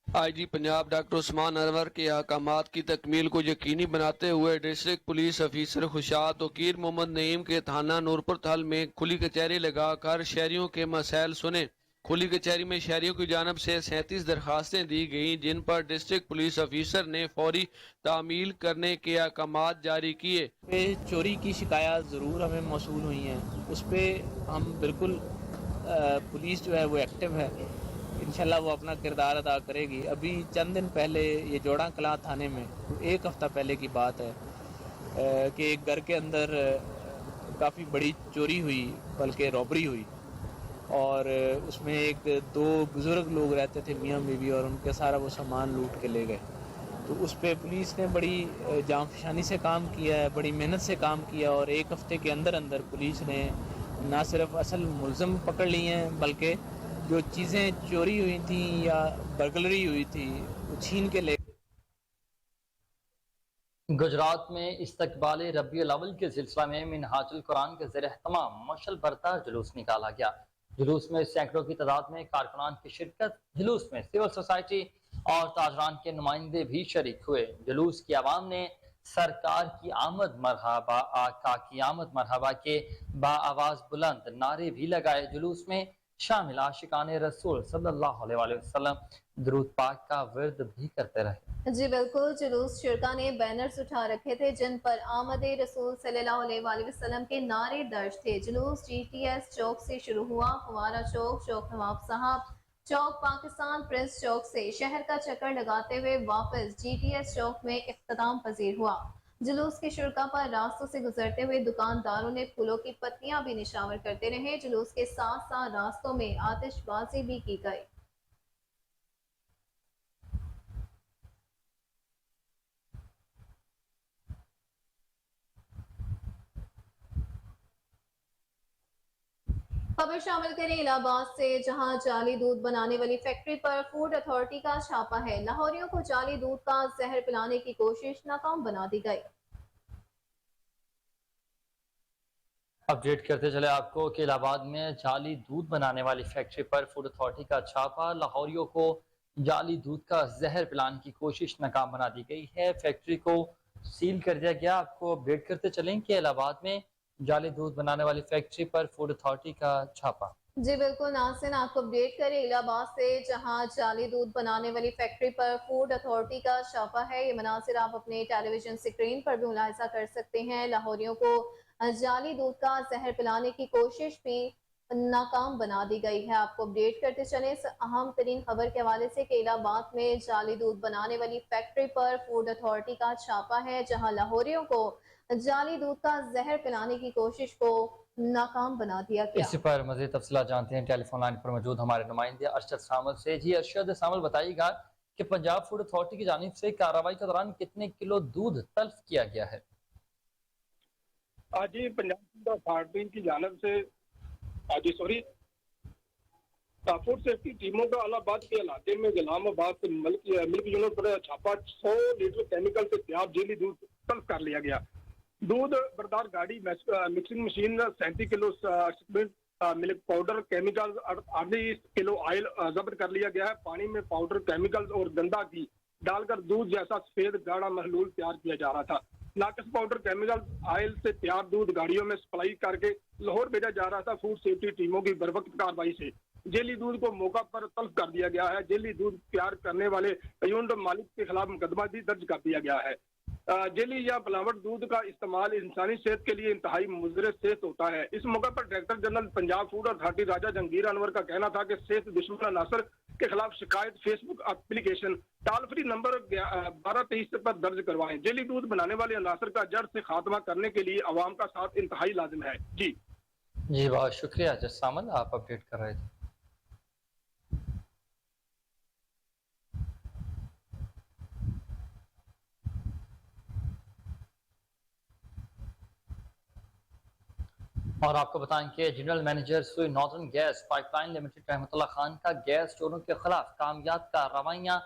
IG पंजाब डॉक्टर उस्मान अनवर के अहकामात की तकमील को यकीनी बनाते हुए district police officer Khushab Tauqeer Muhammad Naeem के थाना नूरपुर थल में खुली कचहरी लगाकर शहरियों के मसाइल सुने। खुली कचहरी में शहरियों की जानब से 37 दरखास्तें दी गई, जिन पर डिस्ट्रिक्ट पुलिस ऑफिसर ने फौरी तामील करने के अहकामात जारी किए। चोरी की शिकायत ज़रूर हमें मौसूल हुई हैं, उस पर हम बिल्कुल पुलिस जो है वो एक्टिव है। इंशाल्लाह वो अपना किरदार अदा करेगी। अभी चंद दिन पहले ये जोड़ा कलां थाने में, एक हफ़्ता पहले की बात है कि एक घर के अंदर काफ़ी बड़ी चोरी हुई, बल्कि रॉबरी हुई, और उसमें एक दो बुज़ुर्ग लोग रहते थे, मियाँ बीवी, और उनके सारा वो सामान लूट के ले गए। तो उस पर पुलिस ने बड़ी जांफशानी से काम किया है, बड़ी मेहनत से काम किया, और एक हफ़्ते के अंदर अंदर पुलिस ने ना सिर्फ असल मुलज़िम पकड़ लिए हैं, बल्कि जो चीज़ें चोरी हुई थी या बर्गलरी हुई थी वो छीन के ले। गुजरात में इस्तकबाल रबीउल अव्वल के सिलसिला में मिनहाजुल कुरान के ज़ेर एहतमाम मशल बरता जुलूस निकाला गया। जुलूस में सैकड़ों की तादाद में कारकुनान की शिरकत। जुलूस में सिविल सोसाइटी और ताजरान के नुमाइंदे भी शरीक हुए। जुलूस की आवाम ने सरकार की आमद मरहबा, आका की आमद मरहबा के बाआवाज़ बुलंद नारे भी लगाए। जुलूस में शामिल आशिकान रसूल सल्लल्लाहु अलैहि वसल्लम दुरूद पाक का विर्द भी करते रहे। जी बिल्कुल, जुलूस शिरका ने बैनर्स उठा रखे थे जिन पर आमदे रसूल सल्लल्लाहु अलैहि वसल्लम के नारे दर्ज थे। जुलूस GTS चौक से शुरू हुआ, फवारा चौक, चौक नवाब साहब, चौक पाकिस्तान प्रेस चौक से शहर का चक्कर लगाते हुए वापस GTS चौक में इख्तिताम पजीर हुआ। जुलूस के शुरका पर रास्तों से गुजरते हुए दुकानदारों ने फूलों की पत्तियां भी निशावर करते रहे। जुलूस के साथ साथ रास्तों में आतिशबाजी भी की गई। खबर शामिल करें इलाहाबाद से, जहां जाली दूध बनाने वाली फैक्ट्री पर फूड अथॉरिटी का छापा है। लाहौरियों को जाली दूध का जहर पिलाने की कोशिश नाकाम बना दी गई। अपडेट करते चले आपको कि इलाहाबाद में जाली दूध बनाने वाली फैक्ट्री पर फूड अथॉरिटी का छापा। लाहौरियों को जाली दूध का जहर पिलाने की कोशिश नाकाम बना दी गई है। फैक्ट्री को सील कर दिया गया। आपको अपडेट करते चलें कि इलाहाबाद में जाली दूध बनाने वाली फैक्ट्री पर फूड अथॉरिटी का छापा। जी बिल्कुल नाज़रीन, आपको अपडेट करें इलाहाबाद से, जहां जाली दूध बनाने वाली फैक्ट्री पर फूड अथॉरिटी का छापा है। ये मनासिर आप अपने टेलीविजन स्क्रीन पर भी मुलाहिजा कर सकते हैं। लाहौरियों को जाली दूध का जहर पिलाने की कोशिश भी नाकाम बना दी गई है। आपको अपडेट करते चले इस अहम तरीन खबर के हवाले से कि इलाहाबाद में जाली दूध बनाने वाली फैक्ट्री पर फूड अथॉरिटी का छापा है, जहां लाहौरियों को जाली दूध का जहर पिलाने की कोशिश को नाकाम बना दिया गया। इसी पर मज़ीद तफसीलात जानते हैं टेलीफोन लाइन पर मौजूद हमारे नुमाइंदे अरशद सामल से। जी अरशद सामल, बताइएगा कि पंजाब फूड अथॉरिटी की जानिब से कार्रवाई के दौरान कितने किलो दूध तल्फ किया गया है? आज ही पंजाब फूड अथॉरिटी की जानिब से फूड सेफ्टी टीमों का इलाहाबाद के इलाके में गुलामाबाद से मिल्क यूनिट पर छापा 100 लीटर केमिकल से तैयार जेली दूध तल्फ कर लिया गया। दूध बरदार गाड़ी mixing machine 37 kilo milk powder chemical 8 kilo oil जब्त कर लिया गया है। पानी में पाउडर केमिकल्स और गंदा घी डालकर दूध जैसा सफेद गाढ़ा महलूल तैयार किया जा रहा था। नाकस पाउडर केमिकल ऑयल से तैयार दूध गाड़ियों में सप्लाई करके लाहौर भेजा जा रहा था। फूड सेफ्टी टीमों की बरवक्त कार्रवाई से जेली दूध को मौका पर तल्फ कर दिया गया है। जेली दूध तैयार करने वाले यूनिट मालिक के खिलाफ मुकदमा भी दर्ज कर दिया गया है। जेली या मिलावट दूध का इस्तेमाल इंसानी सेहत के लिए इंतहाई मुज़र सेहत होता है। इस मौके पर director general Punjab food authority Raja Jahangir Anwar का कहना था कि सेहत दुश्मन अनासर के खिलाफ शिकायत Facebook application toll free number 1223 पर दर्ज करवाएं। जेली दूध बनाने वाले अनासर का जड़ से खात्मा करने के लिए अवाम का साथ इंतहाई लाजिम है। जी बहुत शुक्रिया अरशद सामल, आप अपडेट कर रहे थे। और आपको बताएं कि जनरल मैनेजर सुई नॉर्दर्न गैस पाइपलाइन लिमिटेड रहमतुल्लाह खान का गैस चोरों के खिलाफ कामयाब कार्रवाइयाँ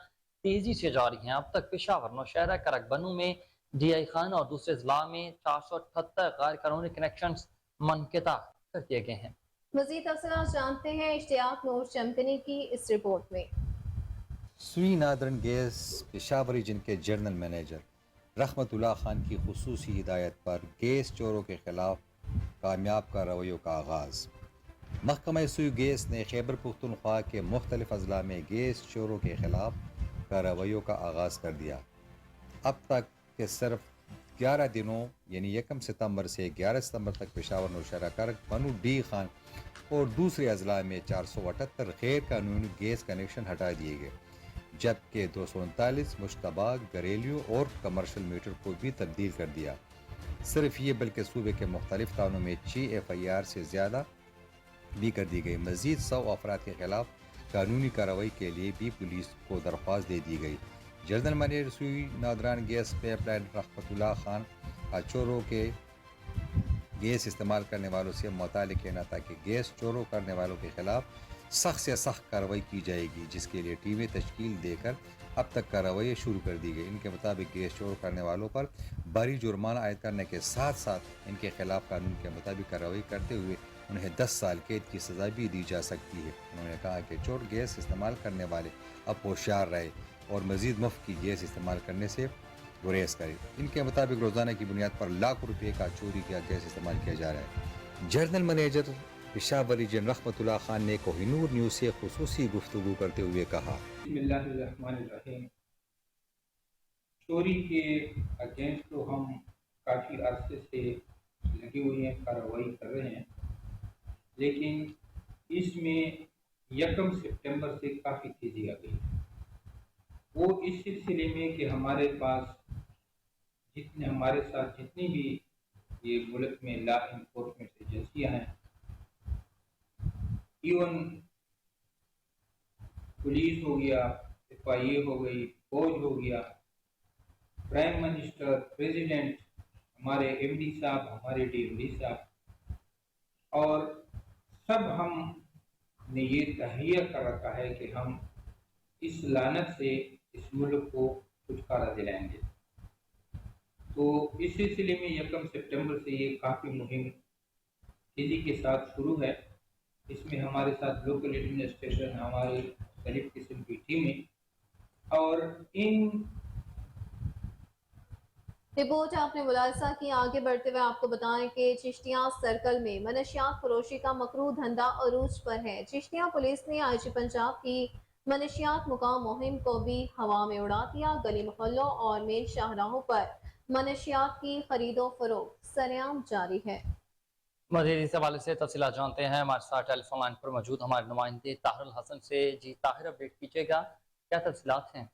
तेजी से जारी हैं। अब तक पेशावर, नौशहरा, करकबनू में DI खान और दूसरे जिला में 478 गैर कानूनी कनेक्शन मुनक़ता कर दिए गए हैं। मज़ीद तफसीलात जानते हैं इश्तियाक नूर चमकनी की इस रिपोर्ट में। सुई नॉर्दर्न गैस पेशावर रीजन के जनरल मैनेजर रहमतुल्लाह खान की खुसूसी हिदायत पर गैस चोरों के खिलाफ कामयाब कार्रवाइयों का आगाज़। महकमा सुई गैस ने खैबर पुख्तनख्वा के मुख्तलिफ अजला में गैस चोरों के खिलाफ कार्रवाइयों का आगाज़ कर दिया। अब तक के सिर्फ 11 दिनों यानी 1 सितंबर से 11 सितंबर तक पेशावर, नौशहरा, करकबनू, D खान और दूसरे अजला में 478 गैर कानूनी गैस कनेक्शन हटा दिए गए, जबकि 239 मुश्तबा घरेलू और कमर्शल मीटर को भी तब्दील कर दिया। सिर्फ ये बल्कि सूबे के मुख्तलिफ थानों में 6 FIR से ज़्यादा भी कर दी गई। मज़ीद 100 अफराद के खिलाफ कानूनी कार्रवाई के लिए भी पुलिस को दरख्वास्त दे दी गई। जनरल मैनेजर सुई नॉर्दर्न गैस पाइपलाइन रहमतुल्लाह खान चोरों के गैस इस्तेमाल करने वालों से मुतालिक कहना था कि गैस चोरों करने वालों के खिलाफ सख्त से सख्त कार्रवाई की जाएगी, जिसके लिए टीमें तश्कील देकर अब तक कार्रवाई शुरू कर दी गई। इनके मुताबिक गैस चोर करने वालों पर भारी जुर्माना आयद करने के साथ साथ इनके खिलाफ कानून के मुताबिक कार्रवाई करते हुए उन्हें 10 साल कैद की सज़ा भी दी जा सकती है। उन्होंने कहा कि चोर गैस इस्तेमाल करने वाले अब होशियार रहे और मज़ीद मुफ्त की गैस इस्तेमाल करने से गुरेज करें। इनके मुताबिक रोज़ाना की बुनियाद पर लाखों रुपये का चोरी किया गैस इस्तेमाल किया जा रहा है। जनरल मैनेजर पेशावर रीजन रहमतुल्लाह खान ने कोहिनूर न्यूज़ से खुसूसी गुफ्तगू करते हुए कहा, चोरी के अगेंस्ट तो हम काफ़ी अरसे से लगे हुए हैं, कार्रवाई कर रहे हैं, लेकिन इसमें 1 सितंबर से काफ़ी तेजी आ गई है। वो इस सिलसिले में कि हमारे पास हमारे साथ जितनी भी ये मुल्क में लॉ इन्फोर्समेंट एजेंसियाँ हैं, इवन पुलिस हो गया, FIA हो गई, फौज हो गया, प्राइम मिनिस्टर, प्रेसिडेंट, हमारे MD साहब, हमारे DMD साहब, और सब हमने ये तहैया कर रखा है कि हम इस लानत से इस मुल्क को छुटकारा दिलाएंगे। तो इस सिलसिले में 1 सितंबर से ये काफ़ी मुहिम तेज़ी के साथ शुरू है। इसमें हमारे साथ लोकल एडमिनिस्ट्रेशन, हमारी मुख्तलिफ किस्म की टीमें और इन रिपोर्ट आपने मुलाहिजा की। आगे बढ़ते हुए आपको बताएं कि चिश्तिया सर्कल में मनशियात फरोशी का मकरू धंधा अरूज पर है। चिश्तिया पुलिस ने IG पंजाब की मनशियात मुकाम मुहिम को भी हवा में उड़ा दिया। गली मोहल्लों और मेन शाहराहों पर मनशियात की खरीदो फरोख्त सरेआम जारी है। मज़ीद इस हवाले से तफसीलात जानते हैं। हमारे साथ टेलीफोन लाइन पर मौजूद हमारे नुमाइंदे ताहिर हसन से। जी ताहिर, अपडेट कीजिएगा, क्या तफसीलात हैं?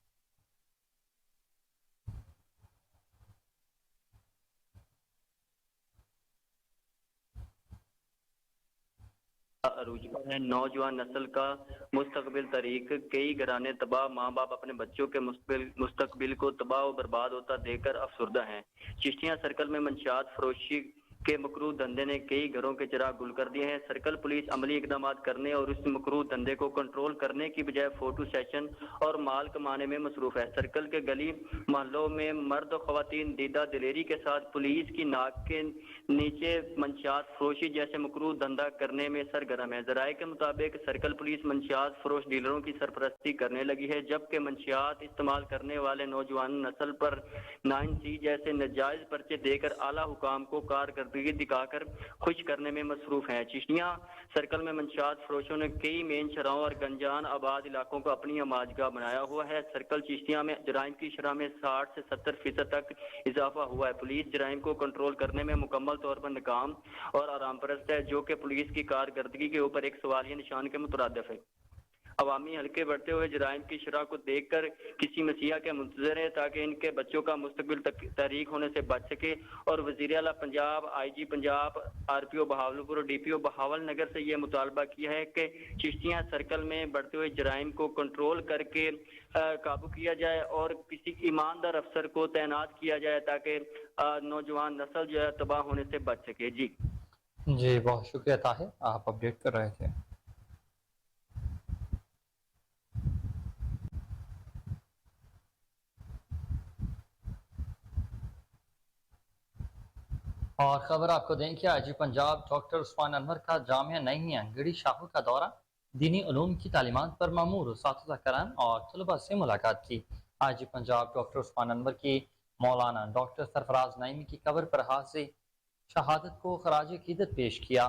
अरूज पर है। नौजवान नस्ल का मुस्तकबिल तरीक, कई घराने तबाह, माँ बाप अपने बच्चों के मुस्तकबिल को तबाह और बर्बाद होता देखकर अफसुर्दा हैं। चिश्तिया सर्कल में मंशियात फरोशी के मकरू धंधे ने कई घरों के चिराग गुल कर दिए हैं। सर्कल पुलिस अमली इकदाम करने और इस मकरू धंधे को कंट्रोल करने की बजाय फोटो सेशन और माल कमाने में मसरूफ है। सर्कल के गली मोहल्लों में मर्द और खवातीन दीदा दिलेरी के साथ पुलिस की नाक के नीचे मंशियात फरोशी जैसे मकरू धंधा करने में सरगर्म है। जराये के मुताबिक सर्कल पुलिस मंशियात फरोश डीलरों की सरपरस्ती करने लगी है, जबकि मंशियात इस्तेमाल करने वाले नौजवान नस्ल पर 9C जैसे नाजायज पर्चे देकर आला हुकाम को कारकर्दगी दिखाकर खुश करने में मसरूफ है। चिश्तिया सर्कल में मंशियात फरोशों ने कई मेन शहरों और गंजान आबाद इलाकों को अपनी आमाजगाह बनाया हुआ है। सर्कल चिश्तिया में जराइम की शरह में 60 से 70% तक इजाफा हुआ है। पुलिस जराइम को कंट्रोल करने में मुकम्मल तौर पर नाकाम और आराम परस्त है, जो कि पुलिस की कारकर्दगी के ऊपर एक सवालिया निशान के मुतरादिफ है। अवामी हल्के बढ़ते हुए जराइम की शरह को देख कर किसी मसीहा के मुंतजर है ताकि इनके बच्चों का मुस्तकबिल तारीख होने से बच सके। और वज़ीर आला पंजाब, IG पंजाब, RPO बहावलपुर और DPO बहावलनगर से ये मुतालबा किया है कि चिश्तिया सर्कल में बढ़ते हुए जराइम को कंट्रोल करके काबू किया जाए और किसी ईमानदार अफसर को तैनात किया जाए ताकि नौजवान नस्ल जो है तबाह होने से बच सके। जी बहुत शुक्रिया ताहिर, आप अपडेट कर रहे थे। और खबर आपको दें कि IG पंजाब डॉक्टर उस्मान अनवर का जामिया नईमिया गढ़ी शाहू का दौरा, दीनी उलूम की तालीमात पर मामूर उस्ताद कराम और तलबा से मुलाकात की। IG पंजाब डॉक्टर उस्मान अनवर की मौलाना डॉक्टर सरफराज नईमी की कब्र पर हाजिर शहादत को खराज अकीदत पेश किया।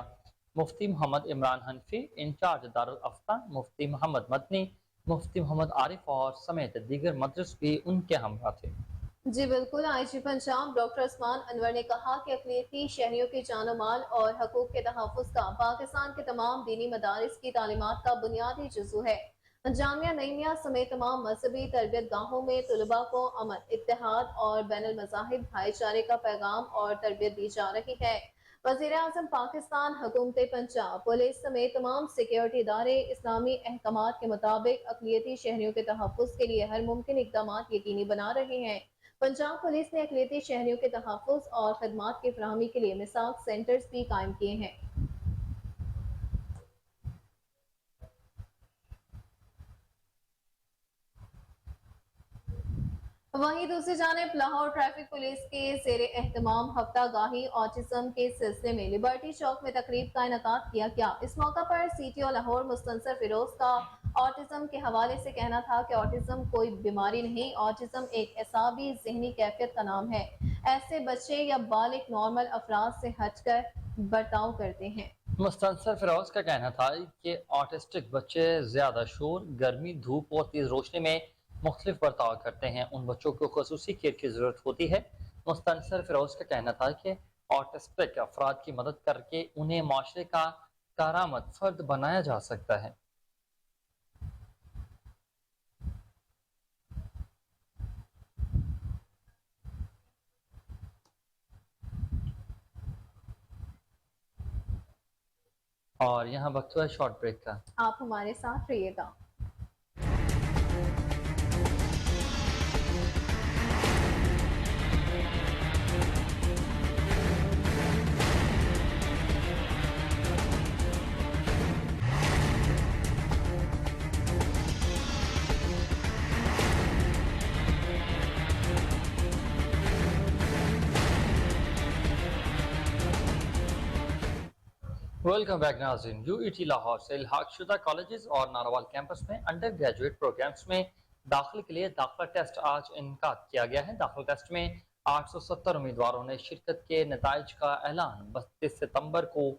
मुफ्ती मोहम्मद इमरान हनफी, इंचार्ज दारुल अफ्ता, मुफ्ती मोहम्मद मदनी, मुफ्ती मोहम्मद आरिफ और समेत दीगर मदरस भी उनके हमरा थे। जी बिल्कुल। IG पंजाब डॉक्टर उस्मान अनवर ने कहा कि अक़लियती शहरियों की जानो माल और हकूक़ के तहफ़्फ़ुज़ का पाकिस्तान के तमाम दीनी मदारिस की तालीमात का बुनियादी जुज़ू है। जामिया नईमिया समेत तमाम मजहबी तरबियत गाहों में तलबा को अमन, इत्तेहाद और बैनुल मज़ाहिब भाईचारे का पैगाम और तरबियत दी जा रही है। वज़ीर आज़म पाकिस्तान, हुकूमत पंजाब, पुलिस समेत तमाम सिक्योरिटी इदारे इस्लामी अहकामात के मुताबिक अक़लियती शहरियों के तहफ़्फ़ुज़ के लिए हर मुमकिन इक़दामात यकीनी बना रहे हैं। पंजाब पुलिस ने अक़लियती शहरियों के तहफ़्फ़ुज़ और खदमात की फराहमी के लिए मिसाक सेंटर्स भी कायम किए हैं। वहीं दूसरी जानिब लाहौर ट्रैफिक पुलिस के ज़ेरे एहतमाम हफ्ता गाही ऑटिज्म के सिलसिले में लिबर्टी चौक में तकरीब का इनेकाद किया गया। इस मौका पर CTO लाहौर मुस्तनसर फिरोज का ऑटिज्म के हवाले से कहना था कि ऑटिज्म कोई बीमारी नहीं, ऑटिज्म एक एसाबी ज़हनी कैफियत का नाम है। ऐसे बच्चे या बालिग नॉर्मल अफराद से हटकर बर्ताव करते हैं। मुस्तनसर फिरोज का कहना था कि ऑटिस्टिक बच्चे ज्यादा शोर, गर्मी, धूप और तेज रोशनी में मुख्तलिफ बर्ताव करते हैं। उन बच्चों को खुसूसी केयर की जरूरत होती है। मुस्तनसर फिरोज का कहना था कि ऑटिस्टिक अफराद की मदद करके उन्हें माशरे का कारामद फर्द बनाया जा सकता है। और यहाँ वक्त हुआ शॉर्ट ब्रेक का। आप हमारे साथ रहिएगा। वेलकम बैक नाज़रीन। यूईटी लाहौर से इल्हाक शुदा कॉलेजेस और नारोवाल कैंपस में अंडर ग्रेजुएट प्रोग्राम्स में दाखिले के लिए दाखिला टेस्ट आज इनकाद किया गया है। दाखिला टेस्ट में 870 उम्मीदवारों ने शिरकत के नताइज का ऐलान 32 सितंबर को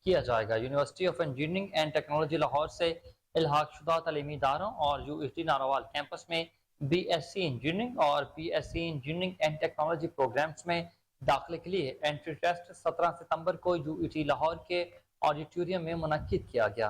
किया जाएगा। University of engineering and technology Lahore से इल्हाक शुदा तालीमी इदारों और यूईटी नारोवाल कैंपस में BSc इंजीनियरिंग और BSc engineering and technology programmes में दाखिले के लिए एंट्री टेस्ट 17 सितंबर को यूईटी लाहौर के ऑडिटोरियम में मुनक्किद किया गया।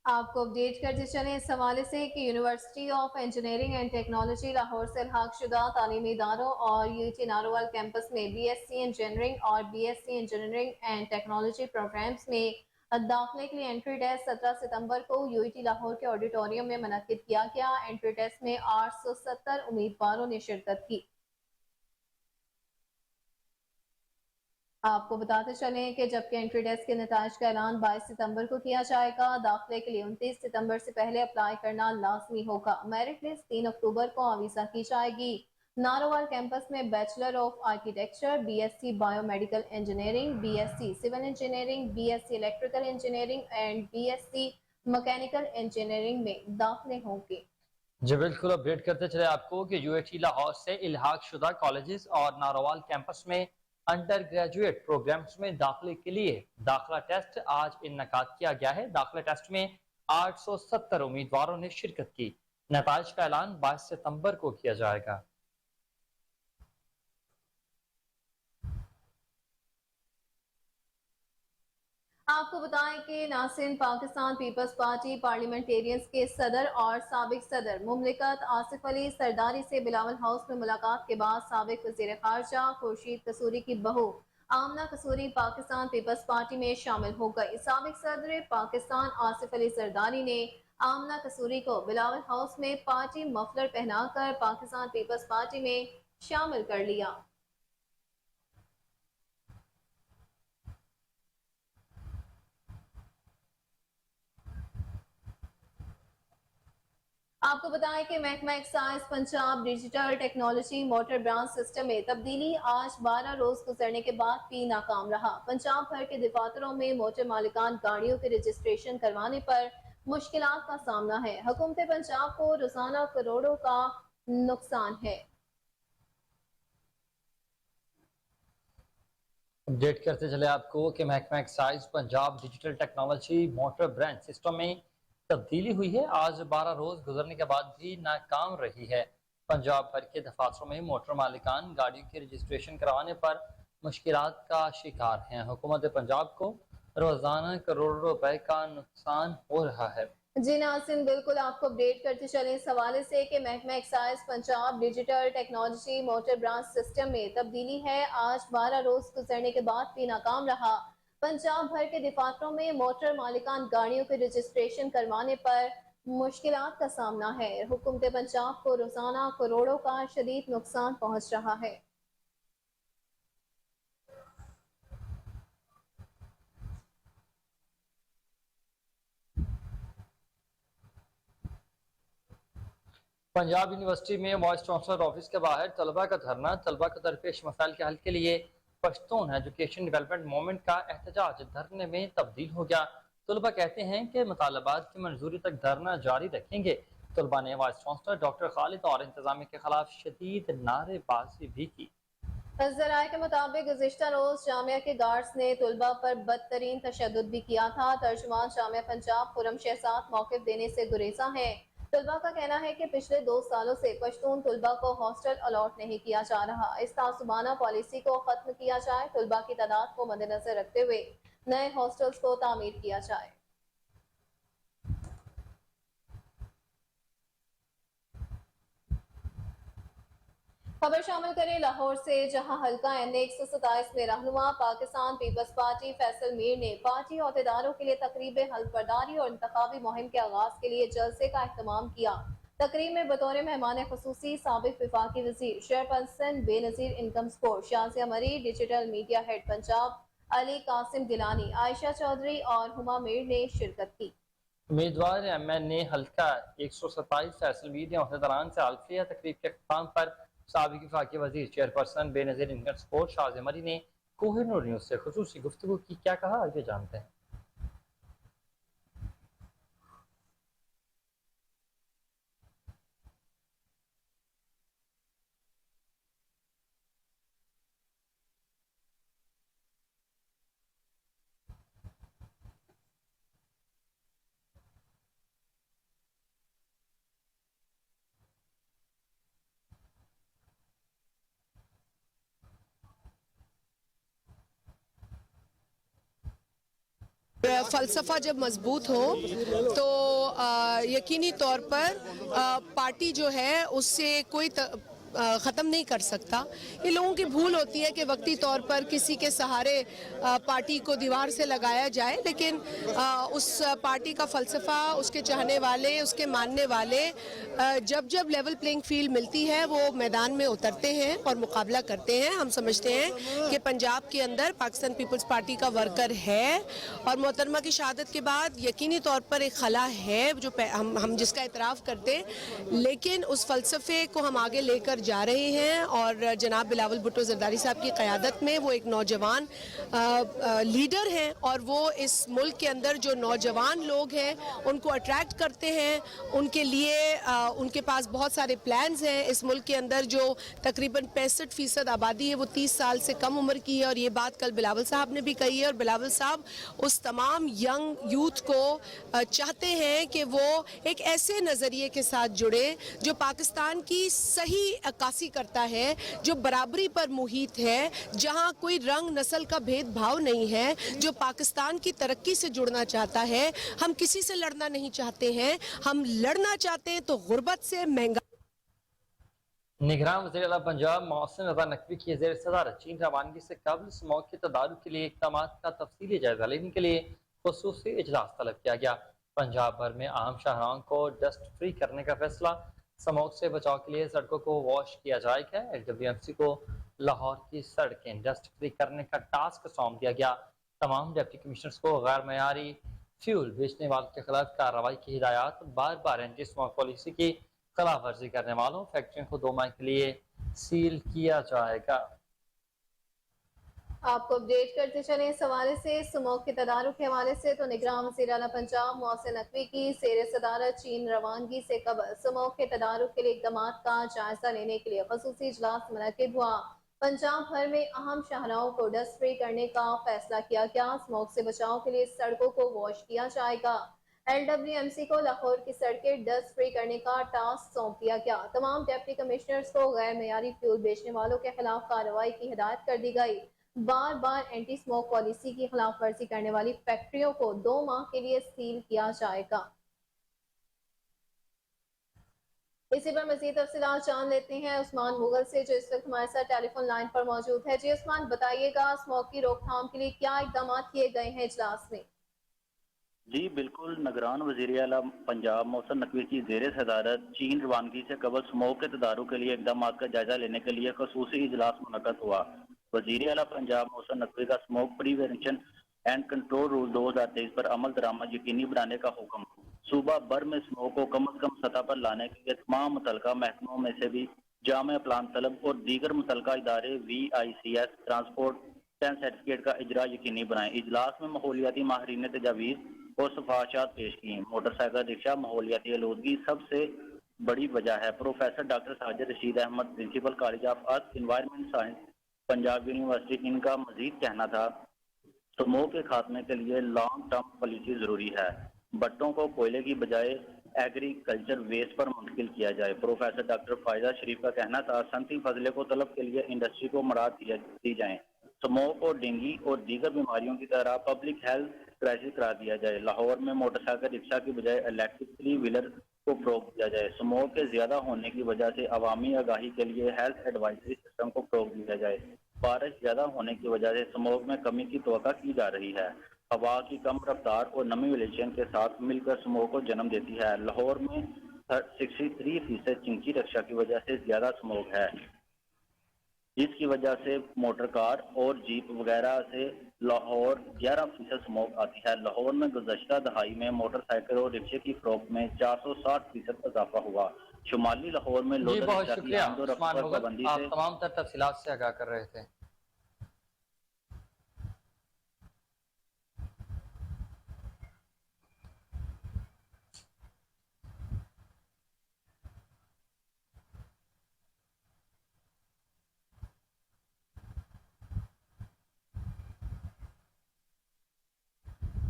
आपको अपडेट करते चले इस हवाले से कि university of engineering and technology Lahore से इल्हाक शुदा तालीमी इदारों और यूईटी नारोवाल कैंपस में BSc इंजीनियरिंग और BSc engineering and technology programmes में दाखिले के लिए एंट्री टेस्ट 17 सितंबर को यूईटी लाहौर के ऑडिटोरियम में मुनक्किद किया गया। एंट्री टेस्ट में 870 उम्मीदवारों ने शिरकत की। आपको बताते चलें कि जबकि एंट्री टेस्ट के नताइज का ऐलान 22 सितंबर को किया जाएगा। दाखिले के लिए 29 सितंबर से पहले अप्लाई करना लाजमी होगा। मेरिट लिस्ट 3 अक्टूबर को आवीजा की जाएगी। नारोवाल कैंपस में bachelor of architecture, BSc biomedical engineering, BSc civil engineering, BSc electrical engineering and BSc mechanical engineering में दाखिले होंगे। जी बिल्कुल, अपडेट करते चले आपको कि यूईटी लाहौर से इल्हाक शुदा कॉलेजेस और नारोवाल कैंपस में अंडर ग्रेजुएट प्रोग्राम्स में दाखिले के लिए दाखिला टेस्ट आज इनकाद किया गया है। दाखिला टेस्ट में 870 उम्मीदवारों ने शिरकत की। नताइज का ऐलान 22 सितंबर को किया जाएगा। आपको बताएं कि नासिन पाकिस्तान पीपल्स पार्टी पार्लियामेंटेरियंस के सदर और साबिक सदर मुमलिकत आसिफ अली सरदारी से बिलावल हाउस में मुलाकात के बाद साबिक वजीर खारजा खुर्शीद कसूरी की बहू आमना कसूरी पाकिस्तान पीपल्स पार्टी में शामिल हो गई। साबिक सदर पाकिस्तान आसिफ अली सरदारी ने आमना कसूरी को बिलावल हाउस में पार्टी मफलर पहनाकर पाकिस्तान पीपल्स पार्टी में शामिल कर लिया। आपको बताएं कि महकमा excise Punjab digital technology motor branch system में तब्दीली आज 12 रोज गुजरने के बाद भी नाकाम रहा। पंजाब भर के दफातरों में मोटर मालिकान गाड़ियों के रजिस्ट्रेशन करवाने पर मुश्किलात का सामना है। हुकूमत पंजाब को रोजाना करोड़ों का नुकसान है। अपडेट करते चले आपको कि महकमा excise Punjab digital technology motor branch system में तब्दीली हुई है। आज 12 रोज गुजरने के बाद भी नाकाम रही है। पंजाब भर के दफातरों में मोटर मालिकान गाड़ियों के रजिस्ट्रेशन करवाने पर मुश्किलात का शिकार हैं। हुकूमत पंजाब को रोजाना करोड़ों रुपए का नुकसान हो रहा है। जी नाज़रीन, बिल्कुल आपको अपडेट करते चले इस हवाले से कि महकमा excise Punjab digital technology motor branch system में तब्दीली है। आज 12 रोज गुजरने के बाद भी नाकाम रहा। पंजाब भर के दफातरों में मोटर मालिकान गाड़ियों के रजिस्ट्रेशन करवाने पर मुश्किलात का सामना है। हुकूमत पंजाब को रोजाना करोड़ों का शदीद नुकसान पहुंच रहा है। पंजाब यूनिवर्सिटी में वाइस चांसलर ऑफिस के बाहर तलबा का धरना। तलबा का दरपेश मसाइल के हल के लिए पश्तून एजुकेशन डेवलपमेंट मूवमेंट का एहतजाज धरने में तब्दील हो गया। तलबा कहते हैं कि मुतालबात की मंजूरी तक धरना जारी रखेंगे। तलबा ने वाइस चांसलर डॉक्टर खालिद और इंतजामिया के खिलाफ शदीद नारेबाजी भी की। ज़राए के मुताबिक गुज़िश्ता रोज जामिया के गार्ड्स ने तलबा पर बदतरीन तशद्दुद भी किया था। तर्जुमान जामिया पंजाब खुरम शहजाद मौक़िफ़ देने से गुरेज़ा है। तलबा का कहना है कि पिछले 2 सालों से पश्तून तलबा को हॉस्टल अलॉट नहीं किया जा रहा। इस तासुबाना पॉलिसी को खत्म किया जाए। तलबा की तादाद को मद्देनजर रखते हुए नए हॉस्टल्स को तामीर किया जाए। खबर शामिल करें लाहौर से, जहां हल्का NA 127 में रहनुमा पाकिस्तान पीपल्स पार्टी फैसल मीर ने पार्टी अहदेदारों के लिए तकरीब हल्फबरदारी और इंतखाबी मुहिम के आगाज के लिए जलसे का अहतमाम किया। तकरीब में बतौर मेहमान खुसूसी साबिक विफाकी वजीर chairperson Benazir income support Shazia Marri, digital media head Punjab Ali Qasim Gilani, Ayesha Chaudhry और हुमा मीर ने शिरकत की। उम्मीदवार MNA हल्का 127 फैसल मीर ने अहदेदारान से आलफिया तकरीब के अख्ताम पर साबिक वफाकी वजीर chairperson Benazir income support Shazia मरी ने कोहिनूर न्यूज़ से खुसूसी गुफ्तगू की। क्या कहा, आगे जानते हैं। फ़लसफ़ा जब मजबूत हो तो यकीनी तौर पर पार्टी जो है उससे कोई ख़त्म नहीं कर सकता। ये लोगों की भूल होती है कि वक्ती तौर पर किसी के सहारे पार्टी को दीवार से लगाया जाए, लेकिन उस पार्टी का फ़लसफ़ा, उसके चाहने वाले, उसके मानने वाले जब जब लेवल प्लेइंग फील्ड मिलती है वो मैदान में उतरते हैं और मुकाबला करते हैं। हम समझते हैं कि पंजाब के अंदर पाकिस्तान पीपल्स पार्टी का वर्कर है और मोहतरमा की शहादत के बाद यकीनी तौर पर एक खला है जो हम जिसका एतराफ़ करते, लेकिन उस फ़लसफ़े को हम आगे लेकर जा रहे हैं और जनाब बिलावल भुट्टो ज़रदारी साहब की क़यादत में वो एक नौजवान लीडर हैं और वो इस मुल्क के अंदर जो नौजवान लोग हैं उनको अट्रैक्ट करते हैं। उनके लिए उनके पास बहुत सारे प्लान्स हैं। इस मुल्क के अंदर जो तकरीबन 65% आबादी है वो 30 साल से कम उम्र की है और ये बात कल बिलावल साहब ने भी कही है और बिलावल साहब उस तमाम यंग यूथ को चाहते हैं कि वो एक ऐसे नज़रिए के साथ जुड़े जो पाकिस्तान की सही अक्कासी करता है, जो बराबरी पर मुहित है, जहां कोई रंग नस्ल का भेदभाव नहीं है, जो पाकिस्तान की तरक्की से जुड़ना चाहता है। हम किसी से लड़ना नहीं चाहते हैं, हम लड़ना चाहते हैं तो गुर्बत से, महंगा। निगरान वज़ीर आला पंजाब मोहसिन रज़ा नकवी की ज़ेर सदारत चीन रवानगी से काबिल स्मॉग के तदारुक के लिए इक़दाम का तफसीली जायजा लेने के लिए खुसूसी इजलास तलब किया गया। पंजाब भर में आम शाहराहों को डस्ट फ्री करने का फैसला, स्मॉग से बचाव के लिए सड़कों को वॉश किया जाएगा। LWMC को लाहौर की सड़कें डस्ट फ्री करने का टास्क सौंप दिया गया। तमाम डिप्टी कमिश्नर्स को गैर मयारी फ्यूल बेचने वालों के खिलाफ कार्रवाई की हिदायत। बार बार एंटी स्मॉग पॉलिसी की खिलाफ वर्जी करने वालों फैक्ट्रियों को 2 माह के लिए सील किया जाएगा। आपको अपडेट करते चले इस हवाले से, स्मॉग के तदारुक के हवाले से तो निगरान वज़ीर आला पंजाब मोहसिन नकवी की ज़ेर सदारत चीन रवानगी से कबल स्मॉग के तदारुक के लिए इक़दाम का जायजा लेने के लिए ख़ुसूसी इजलास मुनक़िद हुआ। पंजाब भर में अहम शाहराहों को डस्ट फ्री करने का फैसला किया गया। स्मॉग से बचाव के लिए सड़कों को वॉश किया जाएगा। LWMC को लाहौर की सड़कें डस्ट फ्री करने का टास्क सौंप दिया गया। तमाम डिप्टी कमिश्नर्स को गैर मयारी फ्यूल बेचने वालों के खिलाफ कार्रवाई की हिदायत कर दी गई। बार बार एंटी स्मोक पॉलिसी की खिलाफ वर्जी करने वाली फैक्ट्रियों को 2 माह के लिए सील किया जाएगा। इसी पर मजीद तफसीलात जान लेते हैं उस्मान मुगल से, जो इस वक्त हमारे साथ टेलीफोन लाइन पर मौजूद है। जी उस्मान, बताइएगा स्मोक की रोकथाम के लिए क्या इकदाम किए गए हैं इजलास में? जी बिल्कुल, निगरान वज़ीर आला पंजाब मोहसिन नकवी की ज़ेर सदारत चीन रवानगी से कबल स्मोक के तदारुक के लिए इकदाम का जायजा लेने के लिए खसूसी इजलास मुनक़्क़द हुआ। वज़ीर आला पंजाब मोहसिन नकवी का smoke prevention and control rule 2023 पर अमल दरामद यकीनी बनाने का हुक्म। सूबा भर में स्मोक को कम अज कम सतह पर लाने के लिए तमाम मुतलका महकमों में से भी जामे प्लान तलब और दीगर मुतलका इदारे VICS ट्रांसपोर्ट सर्टिफिकेट का इजरा यकीनी बनाए। इजलास में माहौलियाती माहिरीन तजावीज़ और सिफारिशात पेश की। मोटरसाइकिल रिक्शा माहौलियाती आलूदगी सबसे बड़ी वजह है। Professor doctor Sajid Rashid Ahmad, principal college of earth environment science Punjab university, इनका मजीद कहना था स्मोक के खात्मे के लिए लॉन्ग टर्म पॉलिसी जरूरी है। भट्टों को कोयले की बजाय एग्रीकल्चर वेस्ट पर मुंतकिल किया जाए। प्रोफेसर डॉक्टर फायदा शरीफ का कहना था सनती फजले को तलब के लिए इंडस्ट्री को मराद दी जाए। स्मोक और डेंगू और दीगर बीमारियों की तरह पब्लिक हेल्थ क्राइसिस करार दिया जाए। लाहौर में मोटरसाइकिल रिक्शा की बजाय इलेक्ट्रिक 3 व्हीलर को फ़रोग़ दिया जाए। स्मोक के ज़्यादा होने की वजह से अवामी आगाही के लिए हेल्थ एडवाइजरी सिस्टम को फ़रोग़ दिया जाए। बारिश ज़्यादा होने की वजह से स्मोक में कमी की तवक्को की जा रही है। हवा की कम रफ्तार और नमी वेरिएशन के साथ मिलकर स्मोक को जन्म देती है। लाहौर में 63% चिंकी रक्षा की वजह से ज़्यादा स्मोक है। इसकी वजह से मोटर कार और जीप वगैरह से लाहौर 11% स्मोक आती है। लाहौर में गुज़श्ता दहाई में मोटरसाइकिल और रिक्शे की फरोख्त में 460% इजाफा हुआ। शुमाली लाहौर में जी लोडर बहुत रिक्शा की शुक्रिया आमद और रफ्त उस्मान पर मुगल, पाबंदी आप से तमाम तर तफसीलात से आगाह कर रहे थे।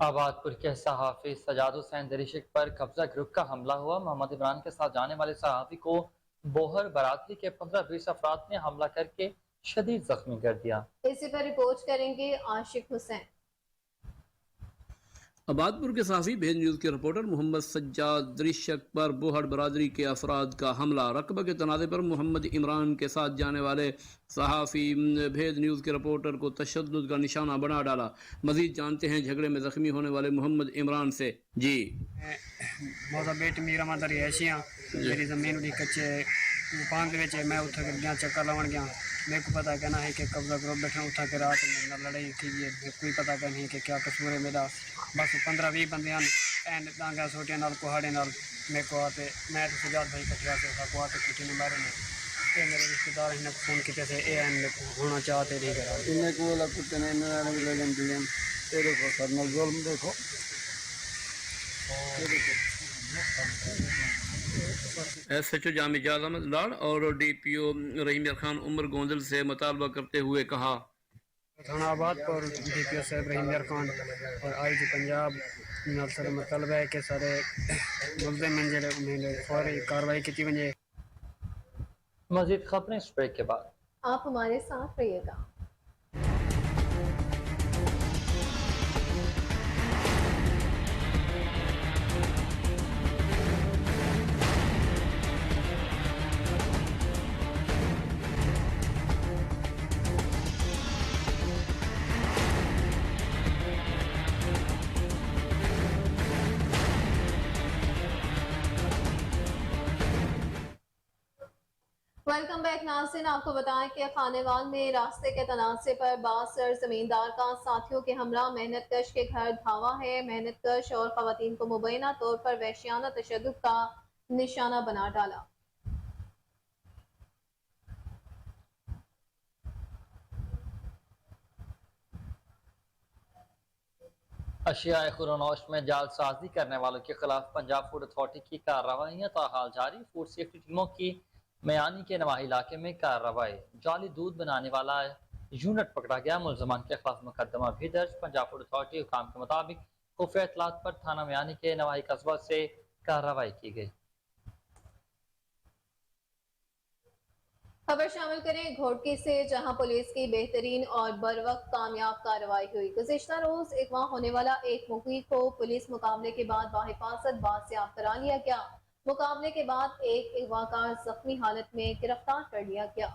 आबादपुर के सहाफ़ी सजाद हुसैन दरिशक पर कब्जा ग्रुप का हमला हुआ। मोहम्मद इमरान के साथ जाने वाले सहाफ़ी को बोहर बरादरी के 15-20 अफराद ने हमला करके शदीद जख्मी कर दिया। इसी पर रिपोर्ट करेंगे आशिक हुसैन। आबादपुर के साफी भेद न्यूज़ के रिपोर्टर मोहम्मद सज्जाद दरिशक पर बोहड़ बरादरी के अफराद का हमला। रकबा के तनाज़े पर मोहम्मद इमरान के साथ जाने वाले सहाफ़ी भेद न्यूज़ के रिपोर्टर को तशद्दुद का निशाना बना डाला। मजीद जानते हैं झगड़े में जख्मी होने वाले मोहम्मद इमरान से। जी बहुत बेट मेरा माता रिहायशियाँ मेरी ज़मीन उड़ी कच्चे पान के बेचे मैं उठा के गया चक्कर लावन गया। मेरे को पता कहना है कि कब्जा ग्रुप बैठा उठा के रात में लड़ाई की है। कोई पता नहीं कि क्या कसूर है मेरा। बस 15-20 बंदे एंड डांगा सोटिया नाल कुहाड़े नाल मेरे को आते मैं तो सजाद भाई कटिया से को आते किटी ने मारे ने ये मेरे रिश्तेदार इन्हें फ़ोन किए से ए एन होना चाहते नहीं करा इन्हें को वाला कुत्ते ने इन्हें ले दिए। ये देखो सर न जुल्म देखो SHO जामी जाज अहमद लाड़ और DPO रहीम खान उमर गोंदल से मुतालबा करते हुए कहा थाना आबादपुर DPO साहब रहीम खान और IG पंजाब सर मतलब है कि सारे मुल्ज़िम मेरे फौरी कार्रवाई की वजह। मज़ीद खबरें इस ब्रेक के बाद। आप हमारे साथ रहिएगा। वेलकम बैक नाज़रीन, आपको बताएं कि खानेवाल में रास्ते के तनाज़े पर बासर जमींदार का साथियों के हमरा मेहनत कश के घर धावा है। मेहनत कश और खवातीन को मुबैना तौर पर वहशियाना तशद्दुद का निशाना बना डाला। अशियाए खुरानोश में जालसाजी करने वालों के खिलाफ पंजाब फूड अथॉरिटी की कार्रवाइयाँ ताहाल जारी। फूड सेफ्टी टीमों की मयानी के नवाही इलाके में कार्रवाई। जाली दूध बनाने वाला यूनिट पकड़ा गया। मुलजमान के खिलाफ मुकदमा भी दर्ज। पंजाब फूड अथॉरिटी हुकाम के मुताबिक खुफिया इत्तलात पर थाना मयानी के नवाही कस्बा से कार्रवाई की गई। खबर शामिल करें घोटकी से, जहां पुलिस की बेहतरीन और बर वक्त कामयाब कार्रवाई हुई। गुज़िश्ता रोज अगवा होने वाला एक मुखी को पुलिस मुकाबले के बाद बाहिफाजत बाजियाब करा लिया गया। मुकाबले के बाद एक अगवाकार जख्मी हालत में गिरफ्तार कर लिया गया।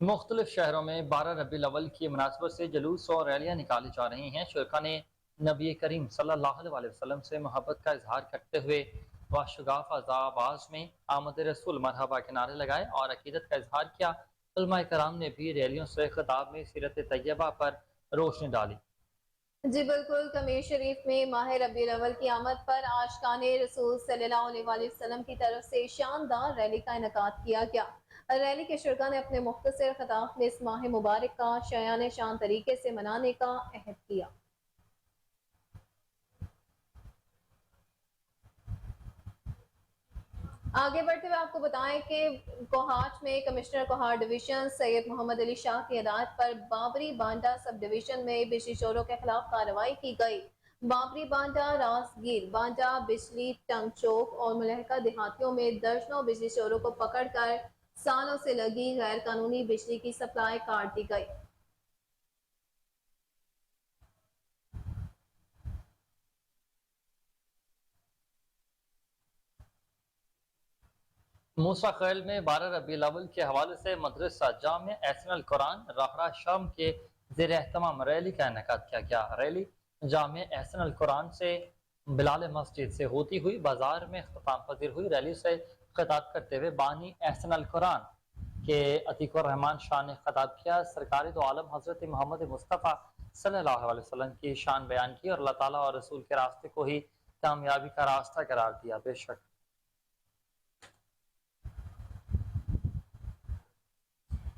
मुख्तलिफ शहरों में 12 रबीउल अव्वल की मुनासबत से जुलूस और रैलियाँ निकाली जा रही हैं। शुरका ने नबी करीम सल्लल्लाहु अलैहि वसल्लम से मोहब्बत का इजहार करते हुए वाशुगाफ आवाज़ में आमद रसूल मरहबा के नारे लगाए और अकीदत का इजहार किया। उलमाए कराम ने भी रैलियों से खिताब में सीरत तैयबा पर रोशनी डाली। जी बिल्कुल, कमीर शरीफ में माह रबीउल अव्वल की आमद पर आशिकाने रसूल सल्लल्लाहु अलैहि वसल्लम की तरफ से शानदार रैली का इनेकाद किया गया। रैली के शुरका ने अपने मुख्तसर खिताब में इस माह मुबारक का शयान शान तरीके से मनाने का अहद किया। आगे बढ़ते हुए आपको बताएं कि कोहाट में कमिश्नर कोहाट डिवीजन सैयद मोहम्मद अली शाह की हिदायत पर बाबरी बांडा सब डिवीजन में बिजली चोरों के खिलाफ कार्रवाई की गई। बाबरी बांडा, रासगीर बांडा, बिजली टंग चौक और मुलहका देहातियों में दर्जनों बिजली चोरों को पकड़कर सालों से लगी गैर कानूनी बिजली की सप्लाई काट दी गई। मूसा खैल में 12 रबीउल अव्वल के हवाले से मदरसा जामिया एहसन कुरान राहरा शाम के ज़ेर एहतमाम रैली का इनेकाद किया गया। रैली जामिया एहसन कुरान से बिलाल मस्जिद से होती हुई बाजार में अख्ताम पजीर हुई। रैली से खिताब करते हुए बानी एहसन कुरान के अतीकुर रहमान शाह ने खिताब किया। सरकारी दो आलम हजरत मोहम्मद मुस्तफ़ा सल्लल्लाहु अलैहि वसल्लम की शान बयान की और अल्लाह ताला और रसूल के रास्ते को ही कामयाबी का रास्ता करार दिया। बेशक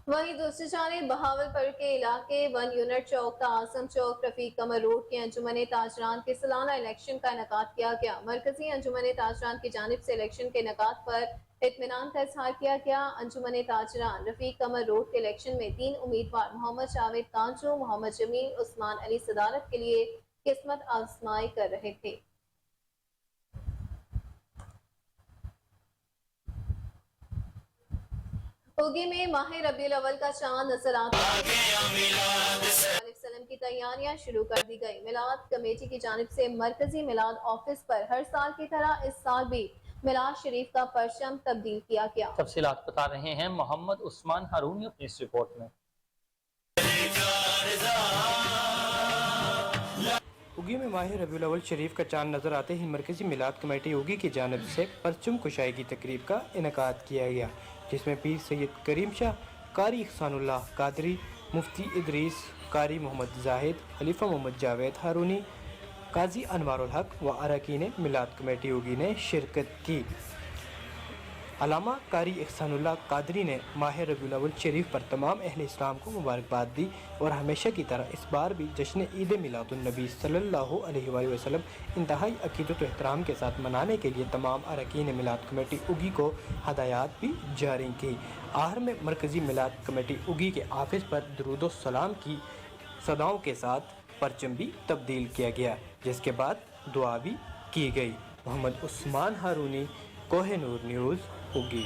वहीं दूसरी जानिब बहावलपुर के इलाके 1 यूनिट चौक का आजम चौक रफीक कमर रोड के अंजुमन ताजरान के सालाना इलेक्शन का इनेकाद किया गया। मरकजी अंजुमन ताजरान की जानिब से इलेक्शन के इनेकाद पर इत्मीनान का इजहार किया गया। अंजुमन ताजरान रफीक कमर रोड के इलेक्शन में 3 उम्मीदवार मोहम्मद जावेद कांचू, मोहम्मद जमील, उस्मान अली सदारत के लिए किस्मत आजमाई कर रहे थे। उगी में माह रबीउल अव्वल का चांद नजर आता की तैयारियां शुरू कर दी गई। मिलाद कमेटी की जानिब से मरकजी मिलाद ऑफिस पर हर साल की तरह इस साल भी मिलाद शरीफ का परचम तब्दील किया गया। तफसीलात बता रहे हैं मोहम्मद उस्मान हारून अपनी इस रिपोर्ट में। उगी में माह रबीउल अव्वल शरीफ का चांद नजर आते ही मरकजी मिलाद कमेटी उगी की जानिब से परचम कुशाई की तकरीब का इनेकाद किया गया, जिसमें पीर सैयद करीम शाह, कारी इहसानुल्लाह कादरी, मुफ्ती इदरीस, कारी मोहम्मद जाहिद, खलीफा मोहम्मद जावेद हारूनी, काजी अनवारुल हक व अरकान मिलाद कमेटी उगी ने शिरकत की। अलामा कारी इहसानुल्लाह कादरी ने माह रबीउल अव्वल शरीफ पर तमाम अहले इस्लाम को मुबारकबाद दी और हमेशा की तरह इस बार भी जश्न ईद मिलादुन नबी सल्लल्लाहु अलैहि वसल्लम इंतहाई अकीदत व एहतराम के साथ मनाने के लिए तमाम अरकान मिलाद कमेटी उगी को हदायत भी जारी की। आखिर में मरकजी मिलाद कमेटी उगी के ऑफिस पर दुरूद व सलाम की सदाओं के साथ परचम भी तब्दील किया गया, जिसके बाद दुआ भी की गई। मोहम्मद उस्मान हारूनी, कोहिनूर न्यूज़, उगी।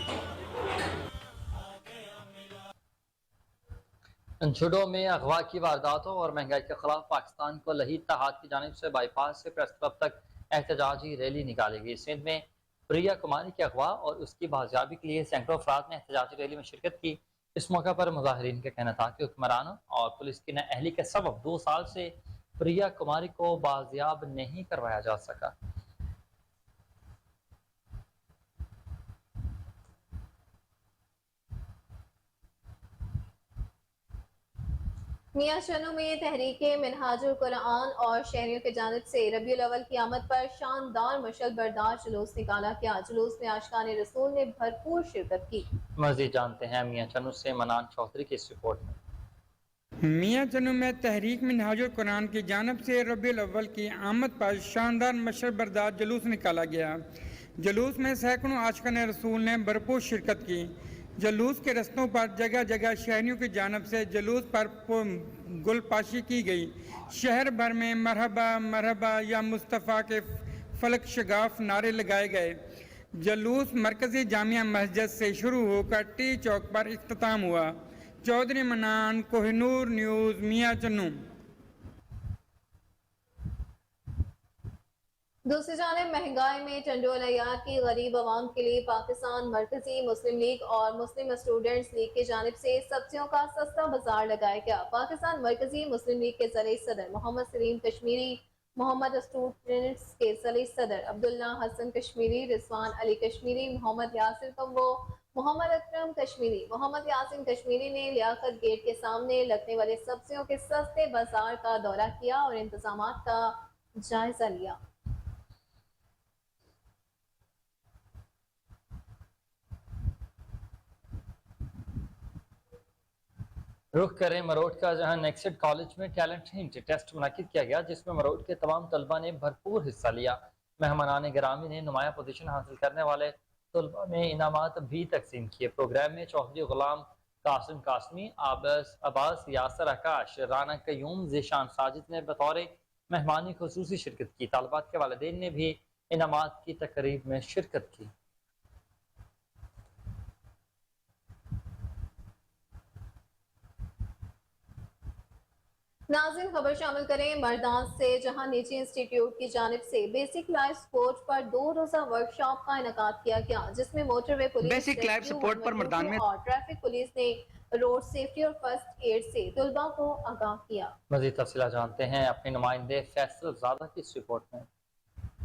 जुडो में अगवा की वारदातों और महंगाई के खिलाफ पाकिस्तान को लही इत्तेहाद की जानिब से बाईपास से प्रेस क्लब तक एहतजाजी रैली निकाली गई। सिंध में प्रिया कुमारी के अगवा और उसकी बाजियाबी के लिए सैकड़ों अफराद ने एहतजाजी रैली में शिरकत की। इस मौके पर मुजाहिरीन का कहना था कि हुक्मरानों और पुलिस की नाअहली के सबब 2 साल से प्रिया कुमारी को बाजियाब नहीं करवाया जा सका। मियां चन्नू में तहरीक मिनहाजुल कुरान और शहरियों की जानिब से रबीउल अव्वल की आमद पर शानदार मशल बरदार जुलूस निकाला गया। जुलूस में आशिकान रसूल ने भरपूर शिरकत की। मज़ीद जानते हैं मियां चन्नू से मनान चौधरी की इस रिपोर्ट में। मियां चन्नू में तहरीक मिनहाजुल कुरान की जानिब से रबीउल अव्वल की आमद पर शानदार मशल बरदार जुलूस निकाला गया। जुलूस में सैकड़ों आशिकान रसूल ने भरपूर शिरकत की। जुलूस के रस्तों पर जगह जगह शहरियों की जानिब से जुलूस पर गुलपाशी की गई। शहर भर में मरहबा मरहबा या मुस्तफ़ा के फलक शगाफ नारे लगाए गए। जुलूस मरकजी जामिया मस्जिद से शुरू होकर टी चौक पर इख्तिताम हुआ। चौधरी मनान, कोहिनूर न्यूज़, मियां चन्नू। दूसरी जानिब महंगाई में टंडोलैया की गरीब आवाम के लिए पाकिस्तान मरकजी मुस्लिम लीग और मुस्लिम स्टूडेंट्स लीग की जानिब से सब्जियों का सस्ता बाजार लगाया गया। पाकिस्तान मरकजी मुस्लिम लीग के ज़रिए सदर मोहम्मद सलीम कश्मीरी, मोहम्मद स्टूडेंट्स के ज़रिए सदर अब्दुल्ला हसन कश्मीरी, रिजवान अली कश्मीरी, मोहम्मद यासिर कम्बो, मोहम्मद अकरम कश्मीरी, मोहम्मद यासिन कश्मीरी ने लियाकत गेट के सामने लगने वाले सब्जियों के सस्ते बाजार का दौरा किया और इंतजामात का जायजा लिया। रुख करें मरोट का, जहां नेक्सेट कॉलेज में टैलेंट हिंट टेस्ट मुनक्किद किया गया, जिसमें मरोट के तमाम तलबा ने भरपूर हिस्सा लिया। मेहमानान गिरामी ने नुमाया पोजीशन हासिल करने वाले तलबा में इनामात भी तकसीम किए। प्रोग्राम में चौधरी गुलाम कासिम कासमी, अब्बास यासर आकाश, राना कयूम, ज़ीशान साजिद ने बतौर मेहमानी खुसूसी शिरकत की। तालिबात के वालिदैन ने भी इनामात की तकरीब में शिरकत की। नाज़रीन खबर शामिल करें मर्दान से, जहां निजी इंस्टीट्यूट की जानिब से बेसिक लाइफ सपोर्ट पर 2 रोजा वर्कशॉप का इनेकाद किया गया, जिसमें motorway police, basic life support पर मर्दान में और ट्रैफिक पुलिस ने रोड सेफ्टी और फर्स्ट एड से तलबा को आगाह किया। मज़ीद तफसीलात जानते हैं अपने नुमाइंदे फैसल ज़ादा की इस रिपोर्ट में।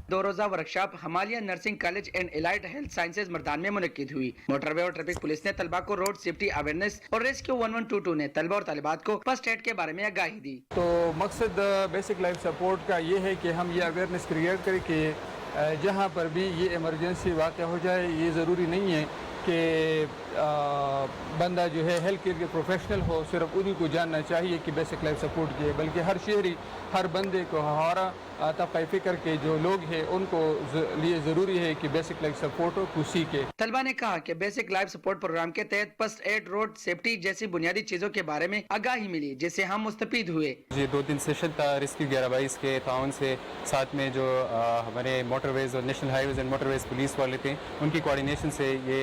2 रोजा workshop Himalayan nursing college and allied health sciences Mardan में मुनक्किद हुई। मोटरवे और ट्रैफिक पुलिस ने तलबा को रोड सेफ्टी अवेयरनेस और रेस्क्यू 1122 ने तलबा और तालिबात को फर्स्ट एड के बारे में आगाही दी। तो मकसद बेसिक लाइफ सपोर्ट का ये है कि हम ये अवेयरनेस क्रिएट करें कि जहाँ पर भी ये इमरजेंसी वाक़ हो जाए, ये ज़रूरी नहीं है कि बंदा जो है हेल्थ केयर के प्रोफेशनल हो, सिर्फ उन्हीं को जानना चाहिए कि बेसिक लाइफ सपोर्ट की है, बल्कि हर शहरी, हर बंदे को, हमारा तबका फ़िक्र के जो लोग हैं उनको लिए ज़रूरी है कि बेसिक लाइफ सपोर्ट को सीखे। तलबा ने कहा कि बेसिक लाइफ सपोर्ट प्रोग्राम के तहत फर्स्ट एड, रोड सेफ्टी जैसी बुनियादी चीज़ों के बारे में आगाही मिली, जिससे हम मुस्तफीद हुए। ये 2-3 सेशन था रेस्क्यू 1122 के ताउन से, साथ में जो हमारे मोटरवेज और national highways and motorways police वाले थे, उनकी कोऑर्डिनेशन से ये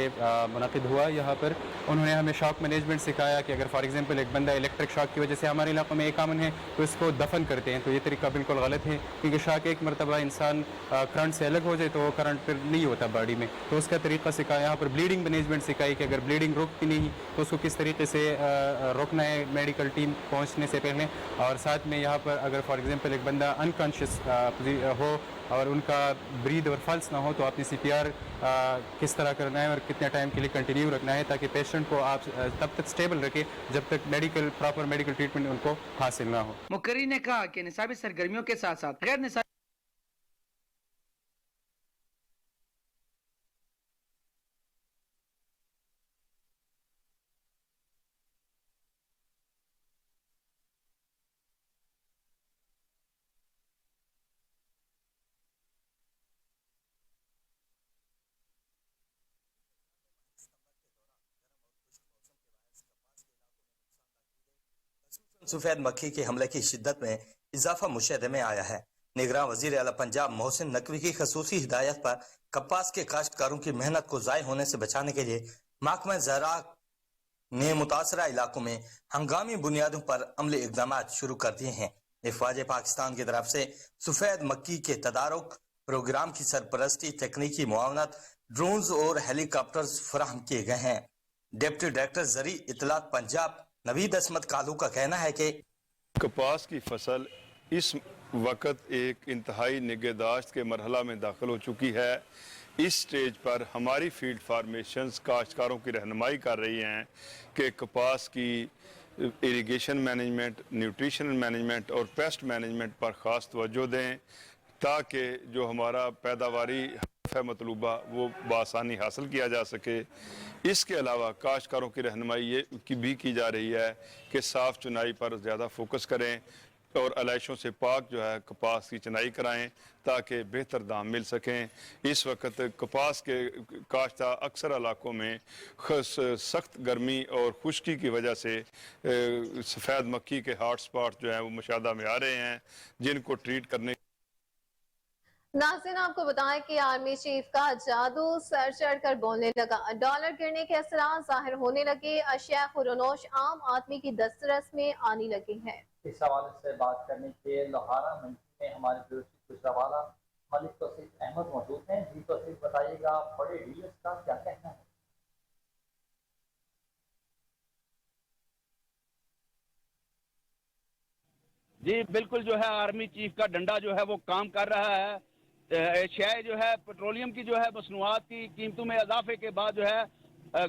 मुनाकिद हुआ। यहाँ पर उन्होंने हमें शॉक मैनेजमेंट सिखाया कि अगर फॉर एग्जांपल एक बंदा इलेक्ट्रिक शॉक की वजह से, हमारे इलाकों में एक कामन है, तो इसको दफन करते हैं, तो ये तरीका बिल्कुल गलत है, क्योंकि शॉक एक मरतबा इंसान करंट से अलग हो जाए तो वो करंट फिर नहीं होता बॉडी में, तो उसका तरीका सिखाया। यहाँ पर ब्लीडिंग मैनेजमेंट सिखाई कि अगर ब्लीडिंग रुकती नहीं तो उसको किस तरीके से रोकना है मेडिकल टीम पहुँचने से पहले। और साथ में यहाँ पर अगर फॉर एग्जांपल एक बंदा अनकॉन्शियस हो और उनका ब्रीद और पल्स ना हो, तो आपने CPR किस तरह करना है और कितने टाइम के लिए कंटिन्यू रखना है, ताकि पेशेंट को आप तब तक स्टेबल रखें जब तक प्रॉपर मेडिकल ट्रीटमेंट उनको हासिल ना हो। मुकर्री ने कहा कि निसाबी सरगर्मियों के साथ साथ गैर निसाबी सफेद मक्खी के हमले की शिद्दत में इजाफा मुशाहदे में आया है। निगरान वजीर आला पंजाब मोहसिन नकवी की खसूसी हिदायत पर कपास के काश्तकारों की मेहनत को ज़ाय होने से बचाने के लिए महकमा ज़राअत ने मुतासरा इलाकों में हंगामी बुनियादों पर अमली इकदाम शुरू कर दिए हैं। इफ़वाज पाकिस्तान की तरफ से सफेद मक्खी के तदारुक प्रोग्राम की सरपरस्ती, तकनीकी मुआवनत, ड्रोन्स और हेलीकॉप्टर्स फराहम किए गए हैं। डिप्टी डायरेक्टर ज़री इतलात पंजाब नवीद असमत कालू का कहना है कि कपास की फसल इस वक्त एक इंतहाई निगहदाश्त के मरहला में दाखिल हो चुकी है। इस स्टेज पर हमारी फील्ड फार्मेशंस काश्तकारों की रहनुमाई कर रही हैं कि कपास की इरिगेशन मैनेजमेंट, न्यूट्रिशनल मैनेजमेंट और पेस्ट मैनेजमेंट पर ख़ास तवज्जो दें, ताकि जो हमारा पैदावारी है मतलूबा वो बआसानी हासिल किया जा सके। इसके अलावा काश्तकारों की रहनुमाई ये भी की जा रही है कि साफ़ चुनाई पर ज़्यादा फोकस करें और अलाइशों से पाक जो है कपास की चुनाई कराएं, ताकि बेहतर दाम मिल सकें। इस वक्त कपास के काश्ता अक्सर इलाकों में सख्त गर्मी और खुश्की की वजह से सफ़ेद मक्खी के हॉट स्पॉट जो हैं वो मुशाहदा में आ रहे हैं, जिनको ट्रीट करने। नाज़रीन आपको बताएं कि आर्मी चीफ का जादू सर चढ़कर बोलने लगा, डॉलर गिरने के असरात जाहिर होने लगे, अशिया खुरोनोश आम आदमी की दस्तरस में आने लगी है। इस हवाले से बात करने के लोहारा मंत्री में हमारे गुजरावाला मलिक तौसीफ अहमद मौजूद हैं। जी तौसीफ, बताइएगा बड़े डीलर्स का क्या कहना है? जी बिल्कुल, जो है आर्मी चीफ का डंडा जो है वो काम कर रहा है। एशियाई जो है पेट्रोलियम की जो है मसनूआत की कीमतों में इजाफे के बाद जो है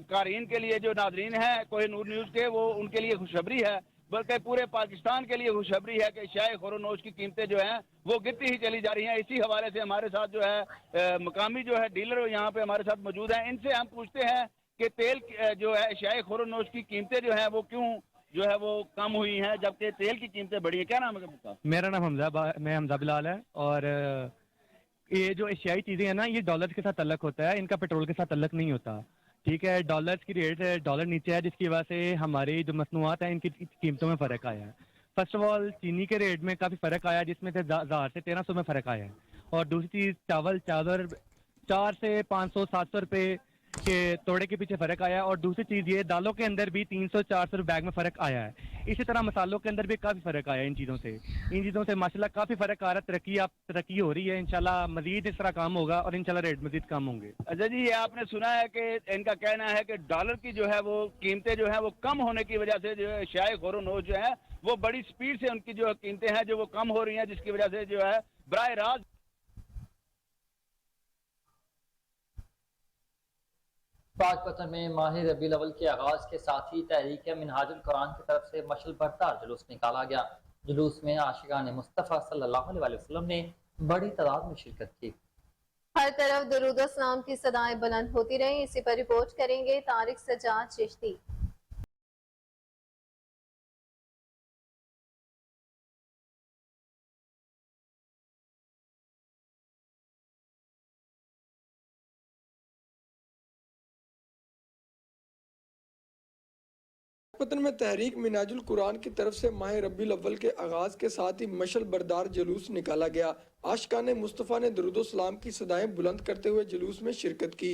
कारीन के लिए, जो नाजरीन है कोहिनूर न्यूज़ के, वो उनके लिए खुशखबरी है, बल्कि पूरे पाकिस्तान के लिए खुशखबरी है कि एशियाई खुरोनोश की कीमतें जो हैं वो गिरती ही चली जा रही हैं। इसी हवाले से हमारे साथ जो है मकामी जो है डीलर यहाँ पे हमारे साथ मौजूद हैं। इनसे हम पूछते हैं कि तेल जो है एशियाई खुरोनोश की कीमतें जो है वो क्यों जो है वो कम हुई हैं, जबकि तेल की कीमतें बढ़ी हैं। क्या नाम है? मेरा नाम हमजा बिलाल है। और ये जो एशियाई चीज़ें हैं ना, ये डॉलर के साथ तल्लक होता है, इनका पेट्रोल के साथ तल्लक नहीं होता। ठीक है, डॉलर्स की रेट डॉलर नीचे है, जिसकी वजह से हमारी जो मसनूआत हैं इनकी कीमतों में फ़र्क आया है। फर्स्ट ऑफ ऑल चीनी के रेट में काफ़ी फ़र्क आया, जिसमें से 1000 से 1300 में फ़र्क आया है। और दूसरी चीज़ चावल 4 से 500-700 रुपये कि तोड़े के पीछे फ़र्क आया है। और दूसरी चीज़ ये, दालों के अंदर भी 300-400 बैग में फ़र्क आया है। इसी तरह मसालों के अंदर भी काफ़ी फ़र्क आया है। इन चीज़ों से माशाल्लाह काफ़ी फ़र्क आ रहा है। तरक्की हो रही है। इंशाल्लाह मज़ीद इस तरह काम होगा और इंशाल्लाह रेट मज़ीद कम होंगे। अच्छा जी, ये आपने सुना है कि इनका कहना है कि डॉलर की जो है वो कीमतें जो है वो कम होने की वजह से जो है शाय खोरोनोश जो है वो बड़ी स्पीड से उनकी जो कीमतें हैं जो वो कम हो रही हैं, जिसकी वजह से जो है बराह रास्त पाकपतन में माह रबीउल अव्वल के आगाज के साथ ही तहरीक मिनहाजुल कुरान की तरफ से मशल बरदार जुलूस निकाला गया। जुलूस में आशिकान मुस्तफ़ा सल्लल्लाहु अलैहि वसल्लम ने बड़ी तादाद में शिरकत की। हर तरफ दुरूद और सलाम की सदाएं बुलंद होती रहीं। इसी पर रिपोर्ट करेंगे तारिक सज्जाद चिश्ती। पतन में तहरीक मिनाजुल कुरान की तरफ से माह रबीउल अव्वल के आगाज के साथ ही मशल बरदार जुलूस निकाला गया। आशिकान मुस्तफ़ा ने दुरूद सलाम की सदाएं बुलंद करते हुए जुलूस में शिरकत की।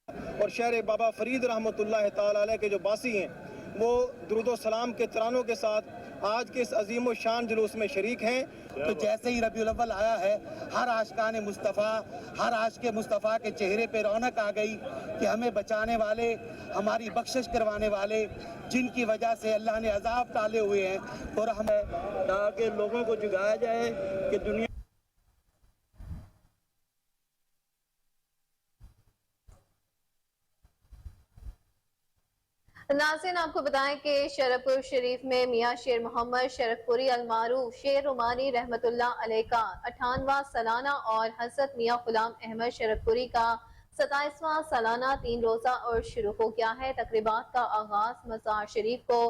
और शहर बाबा फरीद रहमतुल्लाह तआला अलैह के जो बासी हैं वो दुरूद सलाम के तरानों के साथ आज के इस अजीम शान जुलूस में शरीक हैं। तो जैसे ही रबीउल अव्वल आया है, हर आशिकान मुस्तफ़ा, हर आशिक मुस्तफ़ा के चेहरे पे रौनक आ गई कि हमें बचाने वाले, हमारी बख्शिश करवाने वाले, जिनकी वजह से अल्लाह ने अजाब टाले हुए हैं, और हमें ताकि लोगों को जगाया जाए कि दुनिया नाज़रीन, आपको बताएं कि शरफपुर शरीफ में मियाँ शेर मोहम्मद शरफपुरी अलमारूफ शेर रुमानी रहमतुल्लाह अलैह का 58वां सालाना और हज़रत मियाँ गुलाम अहमद शरफपुरी का 27वां सालाना 3 रोज़ा और शुरू हो गया है। तकरीबात का आगाज मज़ार शरीफ को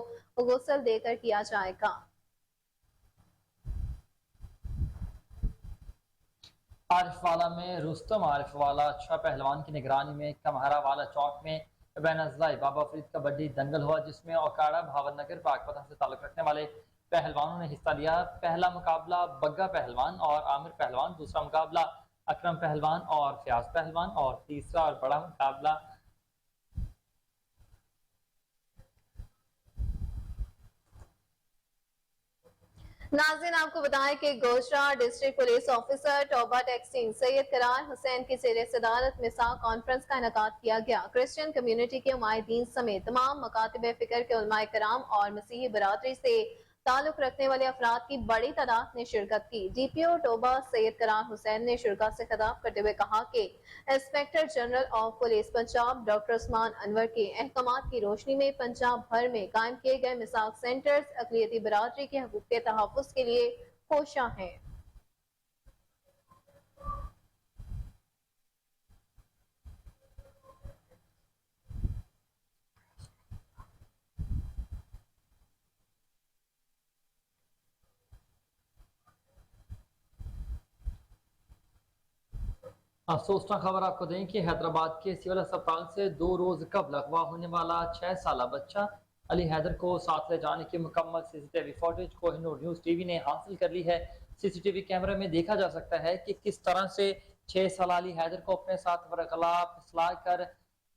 गुस्ल देकर किया जाएगा। आरिफवाला में रुस्तम आरिफवाला अच्छा पहलवान की निगरानी में कमहरा वाला चौक में बेनज़लाई बाबा फरीद कबड्डी दंगल हुआ, जिसमें औकाड़ा भावनगर पाकपतन से ताल्लुक रखने वाले पहलवानों ने हिस्सा लिया। पहला मुकाबला बग्गा पहलवान और आमिर पहलवान, दूसरा मुकाबला अकरम पहलवान और फयाज पहलवान, और तीसरा और बड़ा मुकाबला नाज़रीन, आपको बताएं कि गोशरा district police officer Toba टेक्सिंग Syed करार हुसैन की ज़ेर सदारत में कॉन्फ्रेंस का इनेकाद किया गया। क्रिश्चियन कम्युनिटी के उमायदीन समेत तमाम मकातिब फिक्र के उलमाए कराम और मसीही बरादरी से ताल्लुक रखने वाले अफराद की बड़ी तादाद ने शिरकत की। DPO टोबा सैयद करार हुसैन ने शुरा से खिताब करते हुए कहा कि inspector general of police Punjab doctor Usman Anwar के अहकामात की रोशनी में पंजाब भर में कायम किए गए मिसाक सेंटर्स अक़लियती बरादरी के हकूक़ के तहफ़्फ़ुज़ के लिए कोशां हैं। अफसोसनाक खबर आपको दें कि हैदराबाद के सिविल अस्पताल से 2 रोज कबल अगवा होने वाला 6 साला बच्चा अली हैदर को साथ ले जाने की मुकम्मल CCTV footage Kohinoor news TV ने हासिल कर ली है। CCTV कैमरे में देखा जा सकता है कि किस तरह से 6 साल अली हैदर को अपने साथ बरगला फिसला कर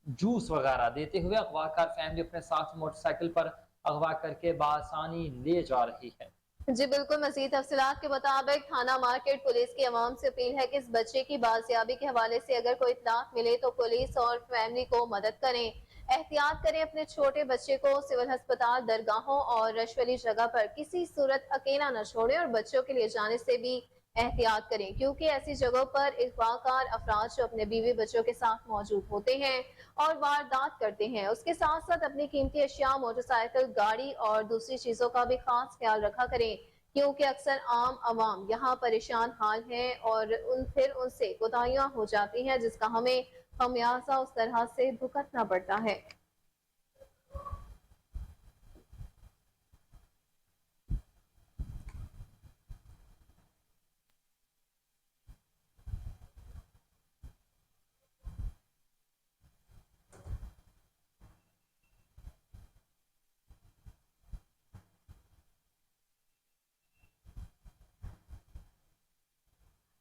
जूस वगैरह देते हुए अगवाकार फैमिली अपने साथ मोटरसाइकिल पर अगवा करके बासानी ले जा रही है। जी बिल्कुल, मज़ीद तफसीलात के मुताबिक थाना मार्केट पुलिस की आवाम से अपील है कि इस बच्चे की बाजियाबी के हवाले से अगर कोई इत्तलात मिले तो पुलिस और फैमिली को मदद करें, एहतियात करें, अपने छोटे बच्चे को सिविल अस्पताल, दरगाहों और रश वाली जगह पर किसी सूरत अकेला न छोड़ें और बच्चों के लिए जाने से भी एहतियात करें, क्योंकि ऐसी जगहों पर इख्वाकार अफराद जो अपने बीवी बच्चों के साथ मौजूद होते हैं और वारदात करते हैं, उसके साथ साथ अपनी कीमती अशिया, मोटरसाइकिल, गाड़ी और दूसरी चीजों का भी खास ख्याल रखा करें, क्योंकि अक्सर आम आवाम यहाँ परेशान हाल है और फिर उनसे कोताहियां हो जाती हैं, जिसका हमें खमियाजा उस तरह से भुगतना पड़ता है।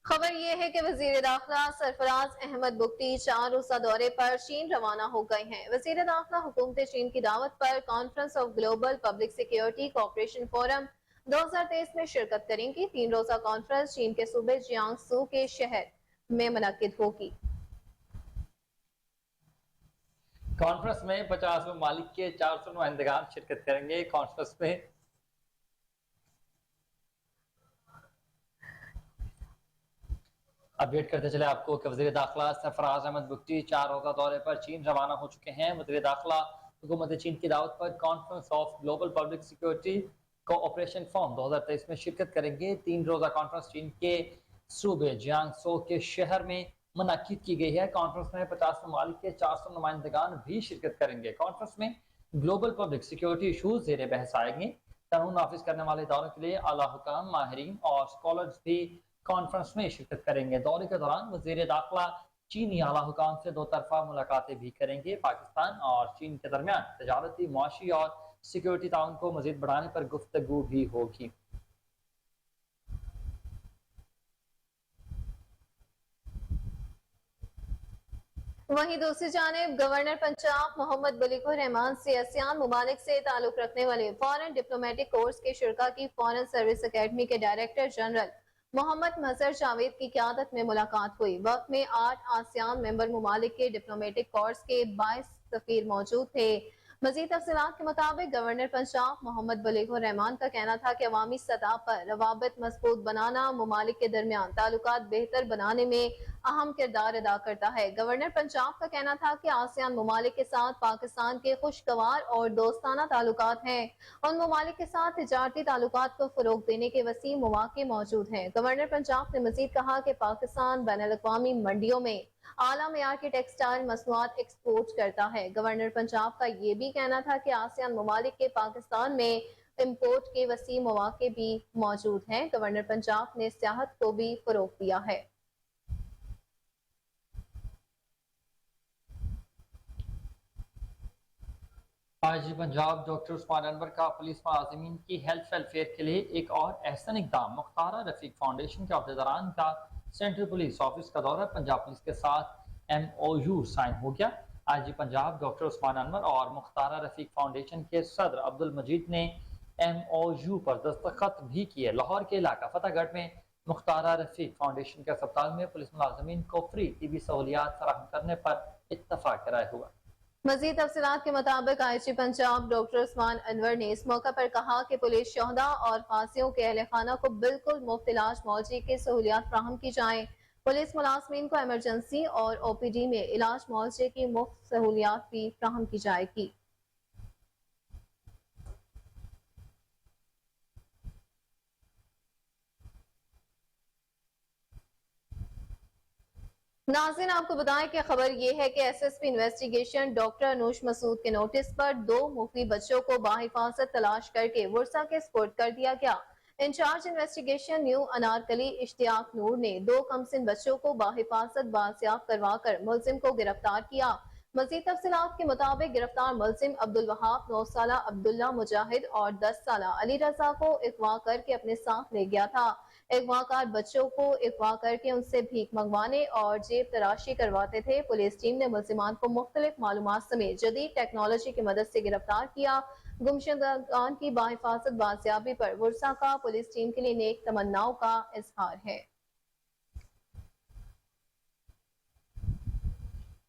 खबर ये है कि वजीर दाखिला सरफराज अहमद बुख्ती 4 रोज़ा दौरे पर चीन रवाना हो गए हैं। वजीर दाखिला हुकूमत चीन की दावत पर conference of global public security cooperation forum 2023 में शिरकत करेंगी। 3 रोज़ा कॉन्फ्रेंस चीन के सूबे जियांगसू के शहर में मुनक्किद होगी। कॉन्फ्रेंस में 50 ममालिक के 400 नुमाइंदगान शिरकत करेंगे। कॉन्फ्रेंस में अपडेट करते चले आपको कि वज़ीर दाखिला सरफराज अहमद बुख्ती 4 रोज़ा दौरे पर चीन रवाना हो चुके हैं। वज़ीर दाखिला हुकूमत चीन की दावत पर conference of global public security cooperation forum 2023 में शिरकत करेंगे। 3 रोज़ा कॉन्फ्रेंस चीन के सूबे जियांगसू के शहर में मुनक्किद की गई है। कॉन्फ्रेंस में 50 ममालिक के 400 नुमाइंदगान भी शिरकत करेंगे। कॉन्फ्रेंस में ग्लोबल पब्लिक सिक्योरिटी इशूज ज़ेरे बहस आएंगे। कानून नाफिज करने वाले इदारों के लिए आला हुकाम, माहिरीन और स्कॉलर्स भी कॉन्फ्रेंस में शिरकत करेंगे। दौरे के दौरान वज़ीर दाखिला चीनी आला हुकाम से 2 तरफा मुलाकातें भी करेंगे। पाकिस्तान और चीन के दरमियान तजारती, मुआशी और सिक्योरिटी ताउन को मजीद बढ़ाने पर गुफ्तगू भी होगी। वहीं दूसरी जानिब गवर्नर पंजाब मोहम्मद बलीकुर रहमान से आसियान मुमालिक से ताल्लुक रखने वाले फॉरेन डिप्लोमेटिक कोर्स के शुरा की फॉरेन सर्विस अकेडमी के डायरेक्टर जनरल मोहम्मद मजहर जावेद की क़यादत में मुलाकात हुई। वक्त में 8 आसियान मेंबर मुमालिक के डिप्लोमेटिक कोर्स के 22 सफीर मौजूद थे। मजीद तफसीलात के मुताबिक गवर्नर पंजाब मोहम्मद बलीकुर रहमान का कहना था कि अवामी सतह पर रवाबित मजबूत बनाना मुमालिक के दरमियान ताल्लुकात बेहतर बनाने में अहम किरदार अदा करता है। गवर्नर पंजाब का कहना था कि आसियान मुमालिक के साथ पाकिस्तान के खुशगवार और दोस्ताना ताल्लुकात हैं। उन मुमालिक के साथ तिजारती ताल्लुकात को फरोग देने के वसी मौके मौजूद हैं। गवर्नर पंजाब ने मजीद कहा कि पाकिस्तान बैनुल-अक़वामी मंडियों में आला मेयार की टेक्सटाइल मसनूआत एक्सपोर्ट करता है। गवर्नर पंजाब का ये भी कहना था कि आसियान मुमालिक के पाकिस्तान में इम्पोर्ट के वसी मौके भी मौजूद हैं। गवर्नर पंजाब ने सियाहत को भी फरोग दिया है। आईजी पंजाब डॉक्टर उस्मान अनवर का पुलिस मुलाजिमीन की हेल्थ वेलफेयर के लिए एक और एहसन इक़दाम मुख्तारा रफीक फाउंडेशन के अहदेदारान का सेंट्रल पुलिस ऑफिस का दौरा पंजाब पुलिस के साथ MOU साइन हो गया। आईजी पंजाब डॉक्टर उस्मान अनवर और मुख्तारा रफीक फाउंडेशन के सदर अब्दुल मजीद ने MOU पर दस्तखत भी किए। लाहौर के इलाका फतेहगढ़ में मुख्तारा रफीक फाउंडेशन के अस्पताल में पुलिस मुलाजिमीन को फ्री टीबी सहूलियात फराहम करने पर इत्तफाक राय हुआ। मजीद तफसीलात के मुताबिक आईजी पंजाब डॉक्टर उस्मान अनवर ने इस मौका पर कहा कि पुलिस शहदा और फांसियों के अहले खाना को बिल्कुल मुफ्त इलाज मुआवजे की सहूलियात फराहम की जाए। पुलिस मुलाजमीन को एमरजेंसी और OPD में इलाज मुआवजे की मुफ्त सहूलियात भी फराहम की जाएगी। नाज़रीन आपको बताएं कि खबर ये है कि SSP investigation doctor Anoosh Masood के नोटिस पर 2 मुफी बच्चों को बाहिफाजत तलाश करके वर्सा के स्पोर्ट कर दिया गया। Incharge investigation new Anarkali Ishtiaq Noor ने 2 कमसिन बच्चों को बाहिफाजत बाजियाब करवाकर मुलजिम को गिरफ्तार किया। मजीद तफसीलात के मुताबिक गिरफ्तार मुलजिम अब्दुल वहाब 9 साला अब्दुल्ला मुजाहिद और 10 साला अली रजा को अगवा करके अपने साथ ले गया था। अगवाकार बच्चों को अगवा करके उनसे भीख मंगवाने और जेब तराशी करवाते थे। पुलिस टीम ने मुलजिमान को मुख्तलिफ मालूमात समेत जदीद टेक्नोलॉजी की मदद से गिरफ्तार किया। गुमशुदगान की बाहिफाजत बाजियाबी पर वर्सा का पुलिस टीम के लिए नेक तमन्नाओं का इजहार है।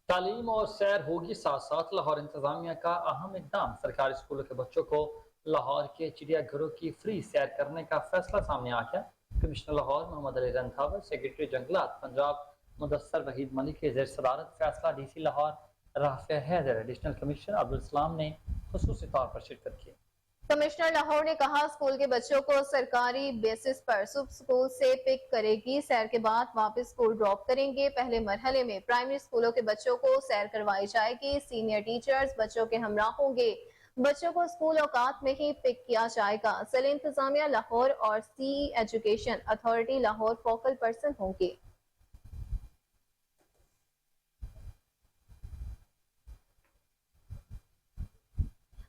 तालीम और सैर होगी साथ साथ लाहौर इंतजामिया का अहम इकदाम सरकारी स्कूलों के बच्चों को लाहौर के चिड़ियाघरों की फ्री सैर करने का फैसला सामने आ गया। कमिश्नर लाहौर मोहम्मद अली रंधावा, सेक्रेटरी जंगलात पंजाब मुदस्सर वहीद मलिक के ज़ेर सदारत फैसला DC Lahore Rafia Haider, additional commissioner Abdul Salam ने खुसूसी तौर पर शिरकत की। कमिश्नर लाहौर ने कहा स्कूल के बच्चों को सरकारी बेसिस पर सुबह स्कूल से पिक करेगी, सैर के बाद वापस स्कूल ड्रॉप करेंगे। पहले मरहले में प्राइमरी स्कूलों के बच्चों को सैर करवाई जाएगी। सीनियर टीचर्स बच्चों के हमरा होंगे। बच्चों को स्कूल औकात में ही पिक किया जाएगा। जिला इंतजामिया लाहौर और CE education authority Lahore focal person होंगे।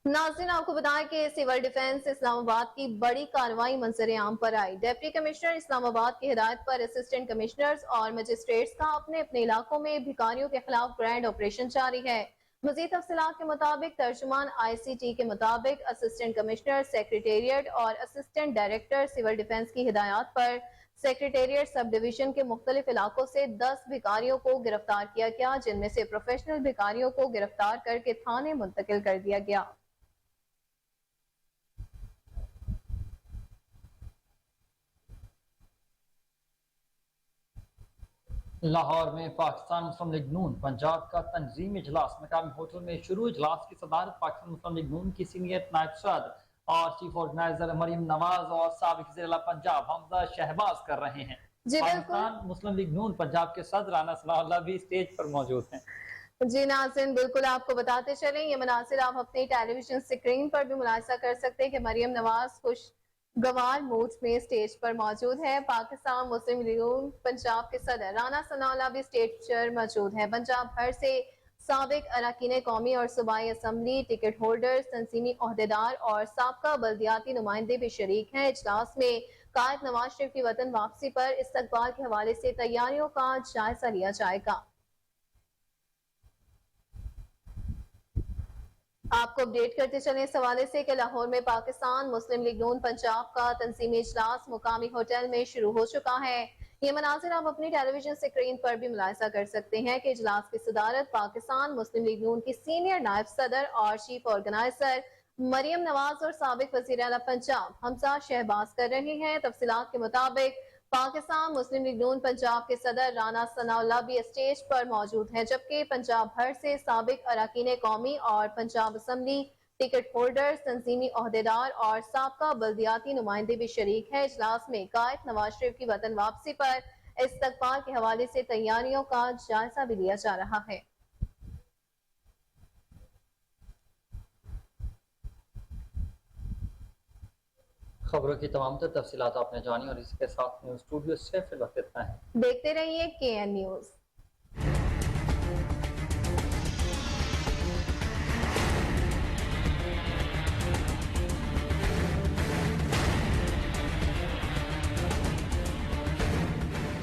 नाज़रीन, आपको बताएं कि सिविल डिफेंस इस्लामाबाद की बड़ी कार्रवाई मंजर आम पर आई। डिप्टी कमिश्नर इस्लामाबाद की हिदायत पर असिस्टेंट कमिश्नर्स और मजिस्ट्रेट्स का अपने अपने इलाकों में भिखारियों के खिलाफ ग्रैंड ऑपरेशन जारी है। मजीद तफसीलात के मुताबिक तर्जुमान ICT के मुताबिक असिस्टेंट कमिश्नर सेक्रेटेरिएट और असिस्टेंट डायरेक्टर सिविल डिफेंस की हिदायत पर सेक्रेटेरिएट सब डिवीजन के मुख्तलिफ इलाकों से 10 भिखारियों को गिरफ्तार किया गया, जिनमें से प्रोफेशनल भिखारियों को गिरफ्तार करके थाने मुंतकिल कर दिया गया। लाहौर में पाकिस्तान मुस्लिम लीग नून पंजाब का तंजीमी इजलास मकामी होटल में शुरू। इजलास की सदारत पाकिस्तान मुस्लिम लीग नून की सीनियर नायब सदर और चीफ ऑर्गेनाइजर मरियम नवाज और साबिक वज़ीर पंजाब हमजा शहबाज कर रहे हैं। पाकिस्तान मुस्लिम लीग नून पंजाब के सदर राना सनाउल्लाह भी स्टेज पर मौजूद हैं। जी नाज़रीन, बिल्कुल आपको बताते चलें, ये मनासिर आप अपनी टेलीविजन स्क्रीन पर भी मुलाहिजा कर सकते हैं कि मरियम नवाज खुश गवार मूड में स्टेज पर मौजूद है। पाकिस्तान मुस्लिम लीग पंजाब के सदर राना सनाउल्लाह भी स्टेज पर मौजूद है। पंजाब भर से साबिक अरकान कौमी और सूबाई असम्बली, टिकट होल्डर्स, तंजीमी ओहदेदार और साबका बल्दियाती नुमाइंदे भी शरीक हैं। इजलास में कायद नवाज शरीफ की वतन वापसी पर इस्तकबाल के हवाले से तैयारियों का जायजा लिया जाएगा। आपको अपडेट करते चलें इस हवाले से कि लाहौर में पाकिस्तान मुस्लिम लीग नून पंजाब का तंजीमी इजलास मुकामी होटल में शुरू हो चुका है। ये मनाजिर आप अपनी टेलीविजन स्क्रीन पर भी मुलाहिजा कर सकते हैं कि इजलास की सदारत पाकिस्तान मुस्लिम लीग नून की सीनियर नायब सदर और चीफ ऑर्गेनाइजर मरियम नवाज और साबिक वज़ीर आला पंजाब हमजा शहबाज कर रहे हैं। तफसीलात के मुताबिक पाकिस्तान मुस्लिम लीग नून पंजाब के सदर राना सनाउल्लाह भी स्टेज पर मौजूद हैं, जबकि पंजाब भर से साबिक अरकान कौमी और पंजाब असम्बली, टिकट होल्डर्स, तंजीमी ओहदेदार और साबका बल्दियाती नुमाइंदे भी शरीक हैं। इजलास में कायद नवाज शरीफ की वतन वापसी पर इस्तकबाल के हवाले से तैयारियों का जायजा भी लिया जा रहा है। खबरों की तमाम तफसीलात आपने जानी और इसके साथ न्यूज़ स्टूडियो से फिर वक्त इतना है। देखते रहिए KN न्यूज़।